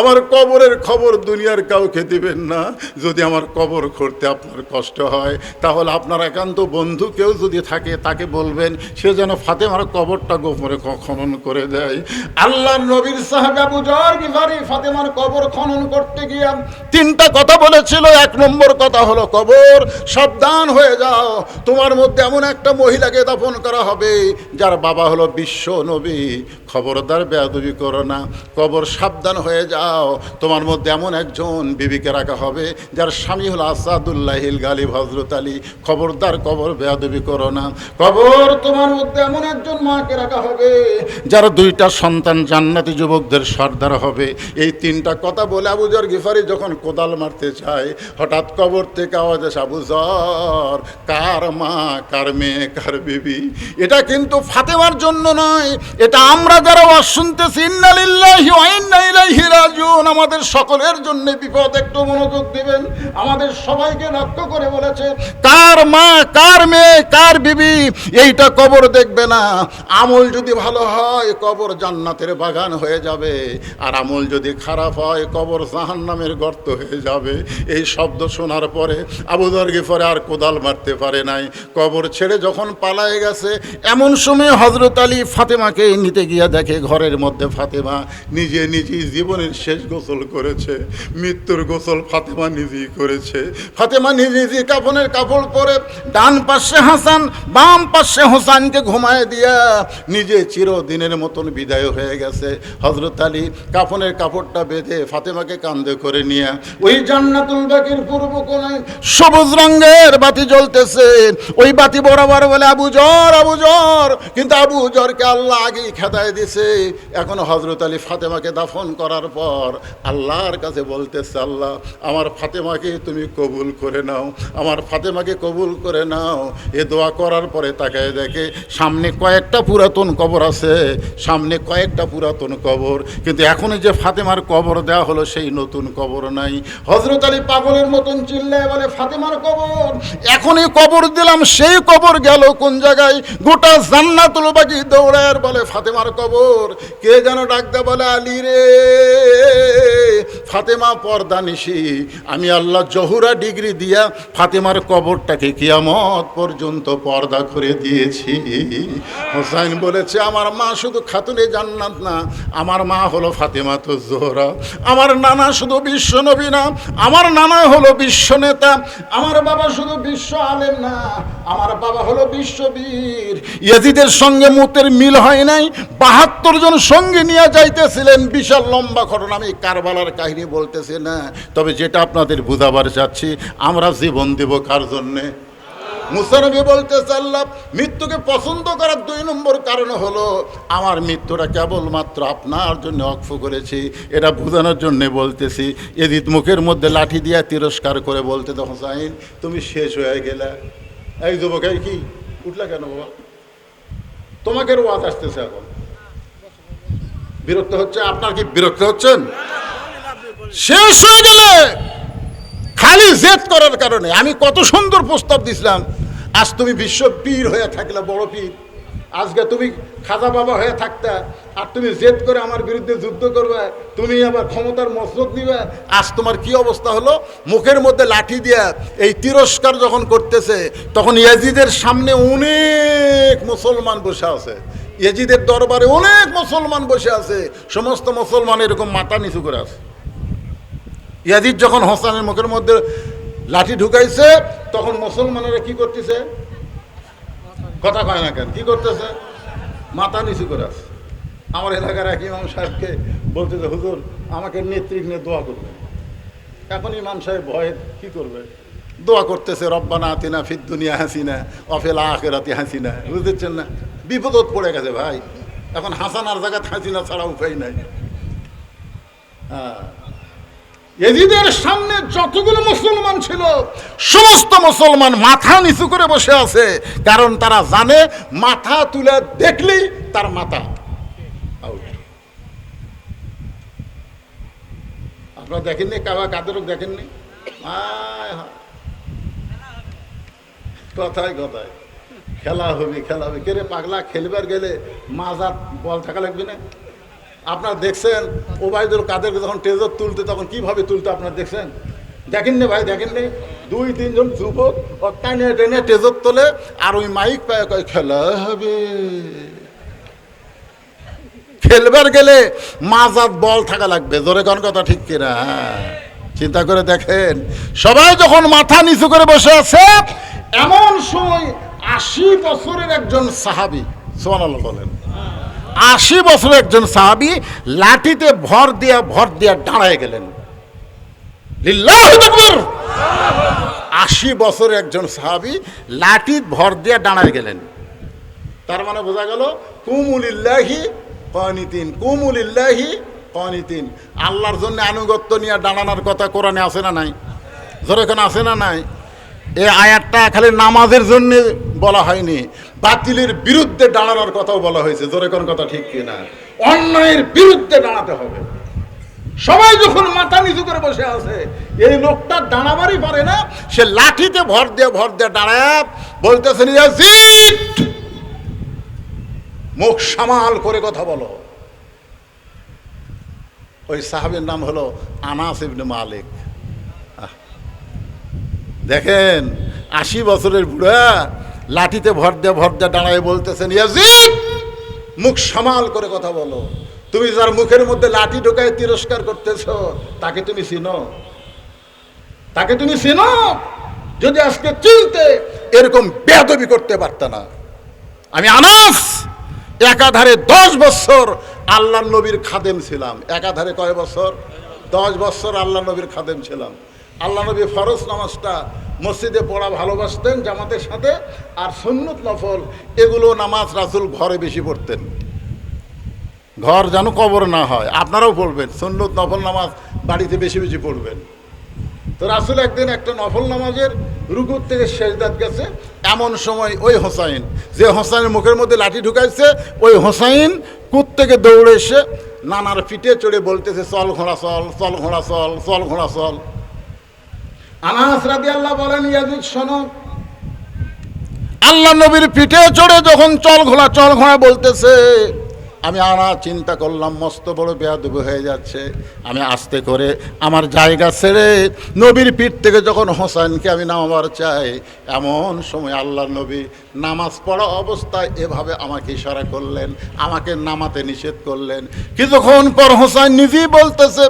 আমার কবরের খবর দুনিয়ার কাউকে দিবেন না। যদি আমার কবর করতে আপনার কষ্ট হয় তাহলে আপনার একান্ত বন্ধু কেউ যদি থাকে তাকে বলবেন সে যেন ফাতেমার কবরটা গোপনে খনন করে দেয়। আল্লাহর নবীর সাহাবী আবু যর গিফারি ফাতেমার কবর খনন করতে গিয়ে 3টা কথা বলেছিল। 1 নম্বর কথা হলো, কবর সাবধান হয়ে যাও, তোমার মধ্যে এমন একটা মহিলাকে দাফন করা হবে যার বাবা হলো বিশ্ব নবী, খবরদার বেয়াদবি করো না। কবর সাবধান হয়ে যাও, তোমার মধ্যে এমন একজন বিবিকে রাখা হবে যার স্বামী হলো আসাদুল্লাহিল গালিব হযরত আলী, খবরদার কবর বেয়াদবি করো না। কবর তোমার মধ্যে এমন একজন মাকে রাখা হবে যার 2টা সন্তান জান্নাতি যুবকদের সর্দার হবে। এই 3টা কথা বলে আবু যর গিফারি যখন কোদাল মারতে চায়, হঠাৎ কবর থেকে আওয়াজ আসে, আবু যর, কার মা, কার মেয়ে, কার বিবি? এটা কিন্তু ফাতেমার জন্য নয়, এটা আমরা যারা ওয়াজ শুনতেছি, ইন্না লিল্লাহি ওয়া ইন্না ইলাইহি রাজিউন, আমাদের সকলের জন্য বিপদ। একটু মনোযোগ দিবেন, আমাদের সবাইকে লক্ষ্য করে বলেছে, কার মা, কার মেয়ে, কার বিবি, এইটা কবর দেখবে না। আমল যদি ভালো হয় কবর জান্নাতের বাগান হয়ে যাবে, আর আমল যদি খারাপ হয় কবর জাহান্নামের গর্ত হয়ে যাবে। এই শব্দ শোনার পরে আবু যর গিফারি আর কোদাল মারতে পারে নাই, কবর ছেড়ে যখন পালায়ে গেছে, এমন সময় হযরত আলী ফাতেমাকে নিতে গিয়া দেখে ঘরের মধ্যে ফাতেমা নিজে নিজেই জীবনের শেষ গোসল করেছে। মৃত্যুর গোসল ফাতেমা নিজেই করেছে। ফাতেমা নিজে নিজে কাফনের কাপড় পরে ডান পাশে হাসান, বাম পাশে হোসেনকে ঘুমায় দিয়া নিজে চিরদিনের মতন বিদায় হয়ে গেছে। হযরত আলী কাফনের কাপড়টা বেঁধে ফাতেমাকে কাঁধে করে নিয়ে ওই জান্নাতুল বাকির পূর্ব কোণায় সবুজ রঙের বাতি জ্বলতেছে, ওই বাতি বরাবর বলে, আবু যর, আবু যর। কিন্তু আবু যরকে আল্লাহ আগেই খেদায় দিছে। এখন হযরত আলী ফাতেমাকে দাফন করার পর আল্লাহর কাছে বলতেছে, আল্লাহ, আমার ফাতেমাকে তুমি কবুল করে নাও, আমার ফাতেমাকে কবুল করে নাও। এ দোয়া করার পরে তাকায় দেখে সামনে কয়েকটা পুরাতন কবর আছে, সামনে কয়েকটা পুরাতন কবর, কিন্তু এখন যে ফাতেমার কবর দেওয়া হলো সেই নতুন কবর নাই। হযরত আলী পাগলের মতন চিল্লায় বলে, ফাতেমার কবর, এখনই কবর দিলাম, সেই কবর গেল কোন জায়গায়? গোটা জান্নাতুল বাকি দৌড়ায় বলে, ফাতেমার কবর। কে যেন ডাকতে বলে, আলী রে, ফাতেমা পর্দা নিশি, আমি আল্লাহ জহুরা ডিগ্রি দিয়া ফাতেমার কবরটাকে কিয়ামত পর্যন্ত পর্দা করে দিয়েছি। হোসাইন বলেছে, আমার মা শুধু খাতুনে জান্নাত না, আমার মা হলো ফাতেমা তো জোহরা। আমার নানা শুধু বিশ্ব নবী না, আমার নানা হলো বিশ্ব নেতা। আমার বাবা শুধু বিশ্ব আলেম না, আমার বাবা হলো বিশ্ববীর। ইয়াজিদের সঙ্গে মুতের মিল হয় নাই, 72 জন সঙ্গে নিয়ে যাইতেছিলেন। বিশাল লম্বা ঘটনা, আমি কারবালার কাহিনী বলতেছি না, তবে যেটা আপনাদের বুঝাবার চাচ্ছি, আমরা জীবন দেব কার জন্যে? মুসা নবী বলতেছে আল্লাহ মৃত্যুকে পছন্দ করার 2 নম্বর কারণ হলো আমার মৃত্যুটা কেবলমাত্র আপনার জন্য ওয়াকফ করেছি, এটা বোঝানোর জন্যে বলতেছি। এদিত মুখের মধ্যে লাঠি দিয়া তিরস্কার করে বলতে তো হোসাইন তুমি শেষ হয়ে গেলে। এই যুবক এই কি উঠলা কেন বাবা? তোমাকে ওয়াজ আসতেছে এখন, বিরক্ত হচ্ছে? আপনার কি বিরক্ত হচ্ছেন? শেষ হয়ে গেলে খালি জেদ করার কারণে। আমি কত সুন্দর প্রস্তাব দিছিলাম, আজ তুমি বিশ্ব পীর হয়ে থাকলে, বড় পীর। আজকে তুমি খাজা বাবা হয়ে থাকতা, আর তুমি জেদ করে আমার বিরুদ্ধে যুদ্ধ করবে, তুমি আবার ক্ষমতার মসনদ নিবে। আজ তোমার কি অবস্থা হলো? মুখের মধ্যে লাঠি দিয়া এই তিরস্কার যখন করতেছে, তখন ইয়াজিদের সামনে অনেক মুসলমান বসে আছে, ইয়াজিদের দরবারে অনেক মুসলমান বসে আছে। সমস্ত মুসলমান এরকম মাথা নিচু করে আছে। ইয়াজিদ যখন হোসেনের মুখের মধ্যে লাঠি ঢুকাইছে, তখন মুসলমানেরা কি করতেছে? কথা কয় না কেন? কি করতেছে? মাথা নিচু করে আছে। আমার এলাকার এক ইমাম সাহেবকে বলতেছে হুজুর আমাকে নেতৃত্ব নিয়ে দোয়া করবে। এখন ইমাম সাহেব ভয়ে কি করবে? দোয়া করতেছে রব্বানা আতিনা ফিদ দুনিয়া হাসিনা ওয়া ফিল আখিরাতি হাসিনা। বুঝতেছেন না? বিপদত পড়ে গেছে ভাই। এখন হাসানার জায়গায় হাসিনা ছাড়া উপায় নাই। ইয়াজিদের সামনে যতগুলো মুসলমান ছিল সমস্ত মুসলমান মাথা নিচু করে বসে আছে, কারণ তারা জানে মাথা তুলে দেখলেই তার মাথা আউট। আপনারা দেখেননি? কাদেরও দেখেননি? কথায় কথায় খেলা হবে খেলা হবে। কে রে পাগলা, খেলবার গেলে মাজার বল থাকা লাগবে না? আপনারা দেখছেন ওবায়দুল কাদেরকে যখন টেজর তুলতে, তখন কিভাবে তুলতে আপনারা দেখছেন? দেখেননি ভাই? দেখেননি? 2-3 জন যুবক টেনে টেনে টেজর তোলে, আর ওই মাইক পায় কয় খেলা হবে। খেলবার গেলে মাজাত বল থাকা লাগবে। জোরে কোন কথা ঠিক কিনা? চিন্তা করে দেখেন, সবাই যখন মাথা নিচু করে বসে আছে, এমন সময় 80 বছরের একজন সাহাবী, সুবহানাল্লাহ বলেন, 80 বছরের একজন সাহাবী লাঠিতে ভর দিয়া দাঁড়ায় গেলেন। লিল্লাহু আকবার। 80 বছরের একজন সাহাবী লাঠি ভর দিয়া দাঁড়ায় গেলেন। তার মানে বোঝা গেল কুমুলিল্লাহি কানিতিন, কুমুলিল্লাহি কানিতিন। আল্লাহর জন্য আনুগত্য নিয়ে দাঁড়ানোর কথা কোরআনে আছে না নাই? জোরে কোন আছে না নাই? এই আয়াতটা খালি নামাজের জন্য বলা হয়নি, বাতিলের বিরুদ্ধে দাঁড়ানোর কথাও বলা হয়েছে। জোরে কোন কথা ঠিক কিনা? অন্যায়ের বিরুদ্ধে দাঁড়াতে হবে। সবাই যখন মাথা নিচু করে বসে আছে, এই লোকটা দাঁড়াবারই পারে না, সে লাঠিতে ভর দিয়ে দাঁড়ায় বলতেছেন ইয়াজিদ মুখ সামাল করে কথা বলো। ওই সাহাবীর নাম হলো আনাস ইবনে মালিক। দেখেন 80 বছরের বুড়া লাঠিতে ভর দিয়ে দাঁড়ায় বলতেছেন ইয়াজিদ মুখ সামাল করে কথা বলো। তুমি যার মুখের মধ্যে লাঠি ঢোকায় তিরস্কার করতেছ, তাকে তুমি চিনো? তাকে তুমি চিনো? যদি আজকে চিনতে এরকম বেয়াদবি করতে পারত না। আমি আনাস একাধারে 10 বছর আল্লাহর নবীর খাদেম ছিলাম। একাধারে কয় বছর? 10 বছর আল্লাহ নবীর খাদেম ছিলাম। আল্লাহ নবী ফরজ নামাজটা মসজিদে পড়া ভালোবাসতেন জামাতের সাথে, আর সুন্নত নফল এগুলো নামাজ রাসূল ঘরে বেশি পড়তেন, ঘর যেন কবর না হয়। আপনারাও পড়বেন সুন্নত নফল নামাজ, বাড়িতে বেশি বেশি পড়বেন। তো রাসূল একদিন একটা নফল নামাজের রুকুর থেকে সেজদাত গেছে, এমন সময় ওই হোসাইন, যে হোসাইনের মুখের মধ্যে লাঠি ঢুকাইছে, ওই হোসাইন কুত থেকে দৌড়ে এসে নানার পিঠে চড়ে বলতেছে চল ঘোড়া চল, চল ঘোড়া চল, চল ঘোড়া চল। আনাস রাদিয়াল্লাহু বলেন ইয়াজিদ শোনো, আল্লাহ নবীর পিঠে চড়ে যখন চল ঘোড়া বলতেছে, আমি চিন্তা করলাম মস্ত বড় বেয়াদবি হয়ে যাচ্ছে। আমি আস্তে করে আমার জায়গা ছেড়ে নবীর পিঠ থেকে যখন হোসেনকে আমি নামাবার চাই, এমন সময় আল্লাহ নবী নামাজ পড়া অবস্থায় এভাবে আমাকে ইশারা করলেন, আমাকে নামাতে নিষেধ করলেন। কিছুক্ষণ পর হোসেন নিজেই বলতেছে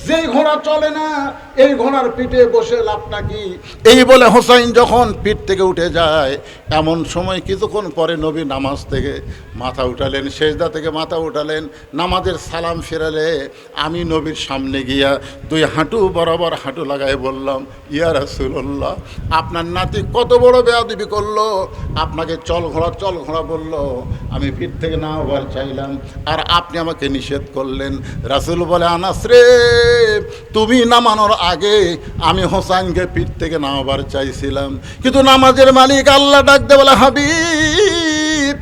যেই ঘোড়া চলে না এই ঘোড়ার পিঠে বসে লাভটা কি? এই বলে হোসাইন যখন পিঠ থেকে উঠে যায়, এমন সময় কিছুক্ষণ পরে নবী নামাজ থেকে মাথা উঠালেন, সেজদা থেকে মাথা উঠালেন, নামাজের সালাম ফেরালে আমি নবীর সামনে গিয়া দুই হাঁটু বরাবর হাঁটু লাগাই বললাম, ইয়া রাসূলুল্লাহ, আপনার নাতি কত বড় বেয়াদবি করলো, আপনাকে চল ঘোড়া বললো, আমি পিঠ থেকে নামাবার চাইলাম আর আপনি আমাকে নিষেধ করলেন। রাসূল বলে, আনাস রে, তুমি নামানোর আগে আমি হোসাইনকে পিঠ থেকে নামাবার চাইছিলাম, কিন্তু নামাজের মালিক আল্লাহ ডাক দে বলে, হাবিব,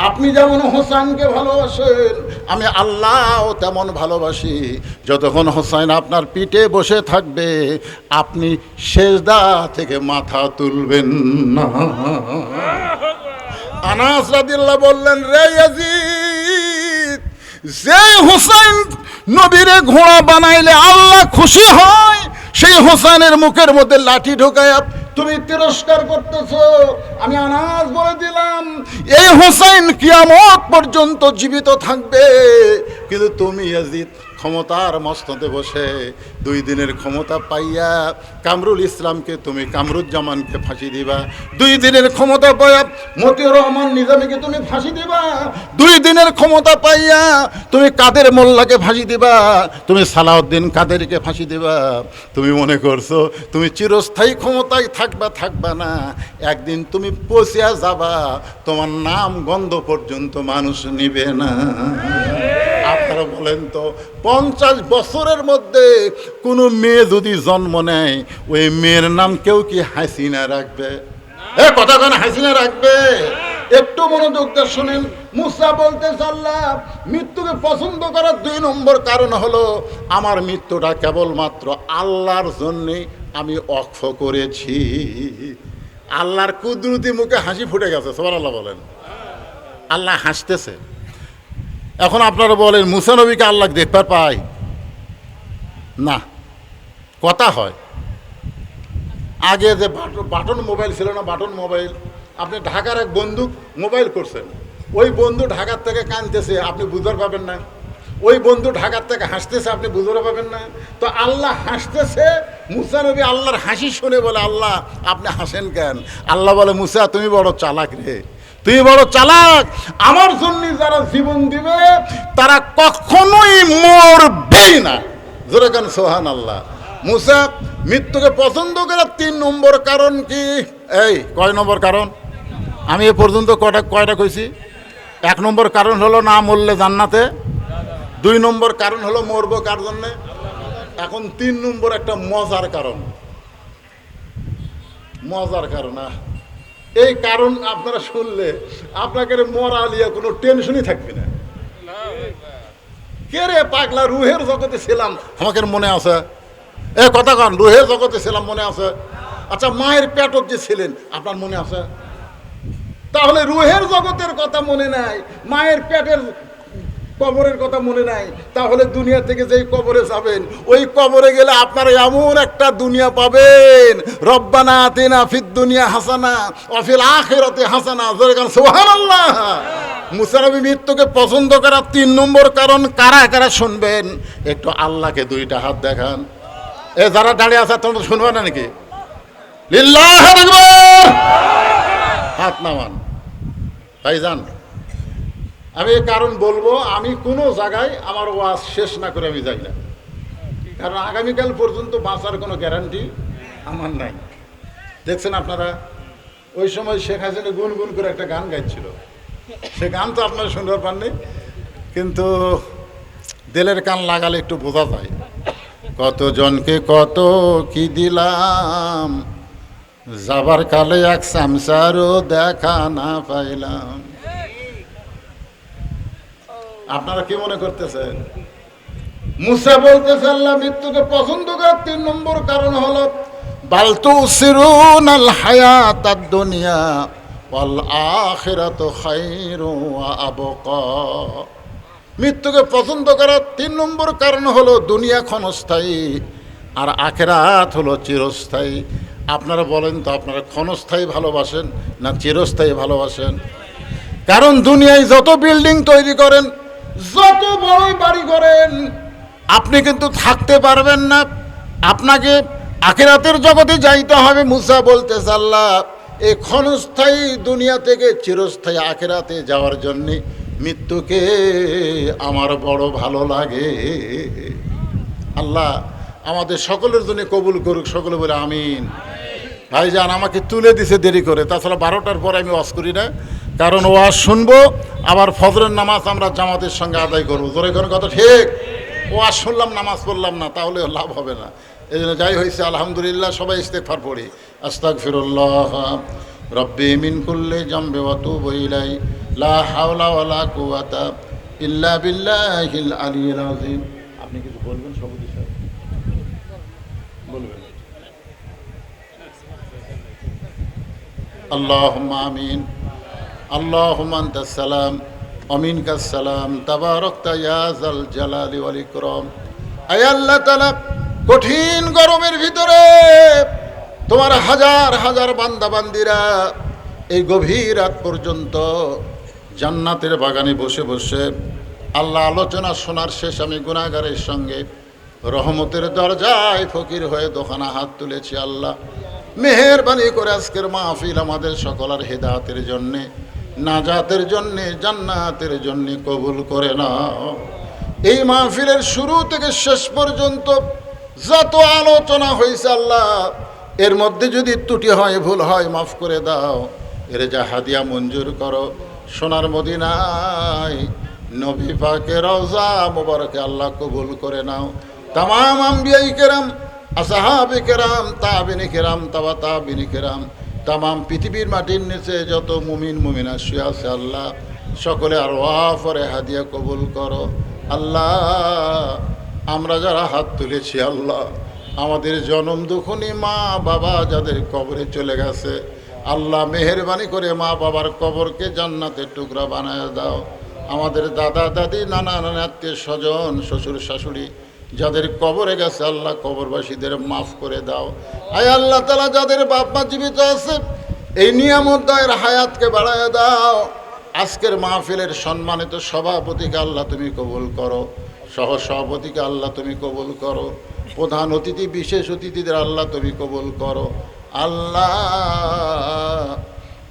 আপনি যেমন হোসাইনকে ভালোবাসেন আমি আল্লাহও তেমন ভালোবাসি। যতক্ষণ হোসাইন আপনার পিঠে বসে থাকবে আপনি সেজদা থেকে মাথা তুলবেন না। আনাস রাদিয়াল্লাহু বললেন, রে ইয়াজিদ, যে হোসাইন নবীরে ঘোড়া বানাইলে আল্লাহ খুশি হয়, সেই হোসাইনের মুখের মধ্যে লাঠি ঢোকায় তুমি তিরস্কার করতেছো। আমি আনাস বলে দিলাম, এই হোসাইন কিয়ামত পর্যন্ত জীবিত থাকবে, কিন্তু তুমি ইয়াজিদ ক্ষমতার মস্ততে বসে 2 দিনের ক্ষমতা পাইয়া কামরুল ইসলামকে তুমি কামরুজ্জামানকে ফাঁসি দিবা, 2 দিনের ক্ষমতা পাইয়া মতিউর রহমান নিজামীকে তুমি ফাঁসি দিবা, 2 দিনের ক্ষমতা পাইয়া তুমি কাদের মোল্লাকে ফাঁসি দিবা, তুমি সালাউদ্দিন কাদেরকে ফাঁসি দিবা। তুমি মনে করছো তুমি চিরস্থায়ী ক্ষমতায় থাকবা না, একদিন তুমি পচিয়া যাবা, তোমার নাম গন্ধ পর্যন্ত মানুষ নিবে না। আপনারা বলেন তো, 50 বছরের মধ্যে কোনো মেয়ে যদি জন্ম নেয়, ওই মেয়ের নাম কেউ কি হাসিনা রাখবে? কথা কেন হাসিনা রাখবে? একটু মনোযোগ দিয়ে শুনেন। মুসা বলতে আল্লাহ মৃত্যুকে পছন্দ করার 2 নম্বর কারণ হলো, আমার মৃত্যুটা কেবলমাত্র আল্লাহর জন্যে আমি অক্ষ করেছি। আল্লাহর কুদরতি মুখে হাসি ফুটে গেছে, সুবহানাল্লাহ বলেন। আল্লাহ হাসতেছে। এখন আপনারা বলেন, মুসা নবীকে আল্লাহ দেখতে পায় না? কথা হয়। আগে যে বাটন মোবাইল ছিল না, বাটন মোবাইল, আপনি ঢাকার এক বন্ধু মোবাইল করছেন, ওই বন্ধু ঢাকার থেকে কাঁদতেছে, আপনি বুঝতে পাবেন না। ওই বন্ধু ঢাকার থেকে হাসতেছে, আপনি বুঝতে পাবেন না। তো আল্লাহ হাসতেছে, মুসা নবী আল্লাহর হাসি শুনে বলে, আল্লাহ আপনি হাসেন কেন? আল্লাহ বলে, মুসা তুমি বড় চালাক রে, তুই বড় চালাক। আমার জন্য যারা জীবন দিবে তারা কখনোই মরবেই না। জোরে কেন সুবহানাল্লাহ। মুসা মৃত্যুকে পছন্দ করার 3 নম্বর কারণ কি? এই কয় নম্বর কারণ? আমি এ পর্যন্ত কয়টা কইছি? 1 নম্বর কারণ হলো না মরলে জান্নাতে, 2 নম্বর কারণ হলো মরবো কার জন্যে, এখন 3 নম্বর একটা মজার কারণ। এই কারণ আপনারা শুনলে আপনাকে মরা আলিয়া কোনো টেনশনই থাকবে না। কে রে পাগলা, রুহের জগতে ছিলাম, আমাকে মনে আছে? কথা কন, রুহের জগতে ছিলাম মনে আছে? আচ্ছা, মায়ের পেটত যে ছিলেন আপনার মনে আছে? তাহলে রুহের জগতের কথা মনে নাই, মায়ের পেটের কবরের কথা মনে নাই, তাহলে দুনিয়া থেকে যেই কবরে যাবেন, ওই কবরে গেলে আপনারা এমন একটা দুনিয়া পাবেন, রব্বানা আতিনা ফিদ দুনিয়া হাসানা ওয়া ফিল আখিরাতি হাসানা। সুবহানাল্লাহ। মুসা নবী মৃত্যুকে পছন্দ করার 3 নম্বর কারণ কারা কারা শুনবেন? একটু আল্লাহকে 2টা হাত দেখান। যারা দাঁড়িয়ে আছে তোমরা শুনবে না নাকি? লিল্লাহু আকবার, হাত নামান। ভাইজান, আমি এই কারণ বলবো, আমি কোনো জায়গায় আমার ওয়াজ শেষ না করে আমি যাই না, কারণ আগামীকাল পর্যন্ত বাঁচার কোনো গ্যারান্টি আমার নাই। দেখছেন আপনারা, ওই সময় শেখ হাসিনা গুনগুন করে একটা গান গাইছিল, সে গান তো আপনারা শুনতে পাননি, কিন্তু দিলের কান লাগালে একটু বোঝা যায়। কতজনকে কত কি দিলাম, যাবার কালে এক সামসারও দেখা না পাইলাম। আপনারা কি মনে করতেছেন? মুসা বলতেছে আল্লাহ মৃত্যুকে পছন্দ করার 3 নম্বর কারণ হলো, বাল তুসিরুনাল হায়াতাদ দুনিয়া ওয়াল আখিরাতু খায়রু ওয়া আবকা। মৃত্যুকে পছন্দ করার 3 নম্বর কারণ হলো, দুনিয়া ক্ষণস্থায়ী আর আখিরাত হলো চিরস্থায়ী। আপনারা বলেন তো, আপনারা ক্ষণস্থায়ী ভালোবাসেন না চিরস্থায়ী ভালোবাসেন? কারণ দুনিয়ায় যত বিল্ডিং তৈরি করেন, যত বড় বাড়ি করেন, আপনি কিন্তু থাকতে পারবেন না, আপনাকে আখিরাতের জগতে যাইতে হবে। মুসা বলতেছে, আল্লাহ এই ক্ষণস্থায়ী দুনিয়া থেকে চিরস্থায়ী আখিরাতে যাওয়ার জন্যে মৃত্যুকে আমার বড় ভালো লাগে। আল্লাহ আমাদের সকলের জন্য কবুল করুক, সকলে বলে আমিন। ভাইজান আমাকে তুলে দিছে দেরি করে, তাছাড়া 12টার পরে আমি ওয়াজ করি না, কারণ ওয়াজ শুনবো, আবার ফজরের নামাজ আমরা জামাতের সঙ্গে আদায় করবো। জোরে কোনো কথা ঠিক? ওয়াজ শুনলাম, নামাজ পড়লাম না, তাহলে লাভ হবে না। এই জন্য যাই হয়েছে আলহামদুলিল্লাহ, সবাই ইস্তেগফার পড়ি। আস্তাগফিরুল্লাহ রব্বি মিন কুল্লি জামবি ওয়া তুবু ইলাই, লা হাওলা ওয়ালা কুওয়াতা ইল্লা বিল্লাহিল আলিয়্যিল আযীম। আপনি কিছু বলবেন সভাপতি সাহেব? বলবেন। আল্লাহুম্মা আমিন। আল্লাহুম্মা আনতাস সালাম ওয়া মিনকাস সালাম, তাবারাকতা ইয়া যাল জালালি ওয়াল ইকরাম। আয় আল্লাহ তাআলা, কঠিন গরমের ভিতরে তোমার হাজার হাজার বান্দা বান্দিরা এই গভীর রাত পর্যন্ত জান্নাতের বাগানে বসে বসে আল্লাহ আলোচনা শোনার শেষ আমি গুনাহগারের সঙ্গে রহমতের দরজায় ফকির হয়ে দোকানা হাত তুলেছি। আল্লাহ মেহেরবানি করে আজকের মাহফিল আমাদের সকলের হেদায়েতের জন্যে, নাজাতের জন্যে, জান্নাতের জন্যে কবুল করে নাও। এই মাহফিলের শুরু থেকে শেষ পর্যন্ত যত আলোচনা হয়েছে আল্লাহ, এর মধ্যে যদি ত্রুটি হয়, ভুল হয়, মাফ করে দাও। এর যা হাদিয়া মঞ্জুর করো সোনার মদিনায় নবী পাকের রওজা মোবারকে আল্লাহ কবুল করে নাও। তামাম আম্বিয়াই কেরাম, আসহাবে কেরাম, তাবিনী কেরাম, তাবা তাবিনী কেরাম, তামাম পৃথিবীর মাটির নিচে যত মুমিন মুমিনা শুয়ে আছে আল্লাহ, সকলে আর ওয়াফরে হাদিয়া কবুল করো। আল্লাহ আমরা যারা হাত তুলেছি আল্লাহ, আমাদের জনম দুঃখনী মা বাবা যাদের কবরে চলে গেছে আল্লাহ, মেহেরবানি করে মা বাবার কবরকে জান্নাতের টুকরা বানায় দাও। আমাদের দাদা দাদি, নানা নানা, আত্মীয় স্বজন, শ্বশুর শাশুড়ি যাদের কবরে গেছে আল্লাহ, কবরবাসীদের মাফ করে দাও। আয় আল্লাহ তাআলা, যাদের বাপ মা জীবিত আছে এই নিয়ামত দায়ের হায়াতকে বাড়ায় দাও। আজকের মাহফিলের সম্মানিত সভাপতিকে আল্লাহ তুমি কবুল করো, সহ সভাপতিকে আল্লাহ তুমি কবুল করো, প্রধান অতিথি বিশেষ অতিথিদের আল্লাহ তুমি কবুল করো। আল্লাহ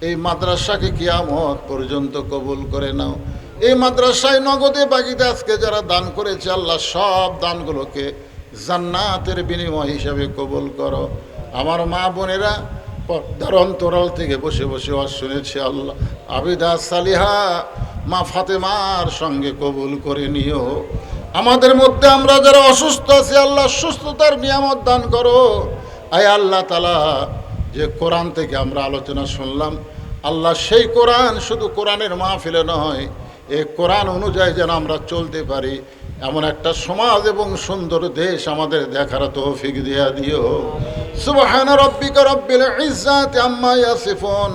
এই মাদ্রাসাকে কিয়ামত পর্যন্ত কবুল করে নাও। এই মাদ্রাসায় নগদে বাকিতে আজকে যারা দান করেছে আল্লাহ, সব দানগুলোকে জান্নাতের বিনিময় হিসাবে কবুল করো। আমার মা বোনেরা পর্দার অন্তরাল থেকে বসে বসে ওয়াজ শুনেছে আল্লাহ, আবিদা সালিহা মা ফাতেমার সঙ্গে কবুল করে নিও। আমাদের মধ্যে আমরা যারা অসুস্থ আছি আল্লাহ, সুস্থতার নিয়ামত দান করো। আয় আল্লাহ তাআলা, যে কোরআন থেকে আমরা আলোচনা শুনলাম আল্লাহ, সেই কোরআন শুধু কোরআনের মাহফিলে নয়, এই কোরআন অনুযায়ী যেন আমরা চলতে পারি, এমন একটা সমাজ এবং সুন্দর দেশ আমাদের দেখার তৌফিক দিয়া দিও। সুবহান রাব্বিকা রাব্বিল ইজ্জাতি আম্মা ইয়াসিফুন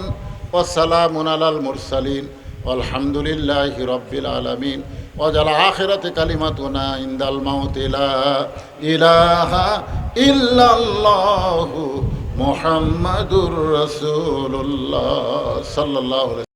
ওয়া সালামুন আলাল মুরসালিন আলহামদুলিল্লাহি রাব্বিল আলামিন। ওয়াজাল আখিরাতি কালিমাতুনা ইনদাল মাউতি লা ইলাহা ইল্লাল্লাহু মুহাম্মাদুর রাসূলুল্লাহ সাল্লাল্লাহু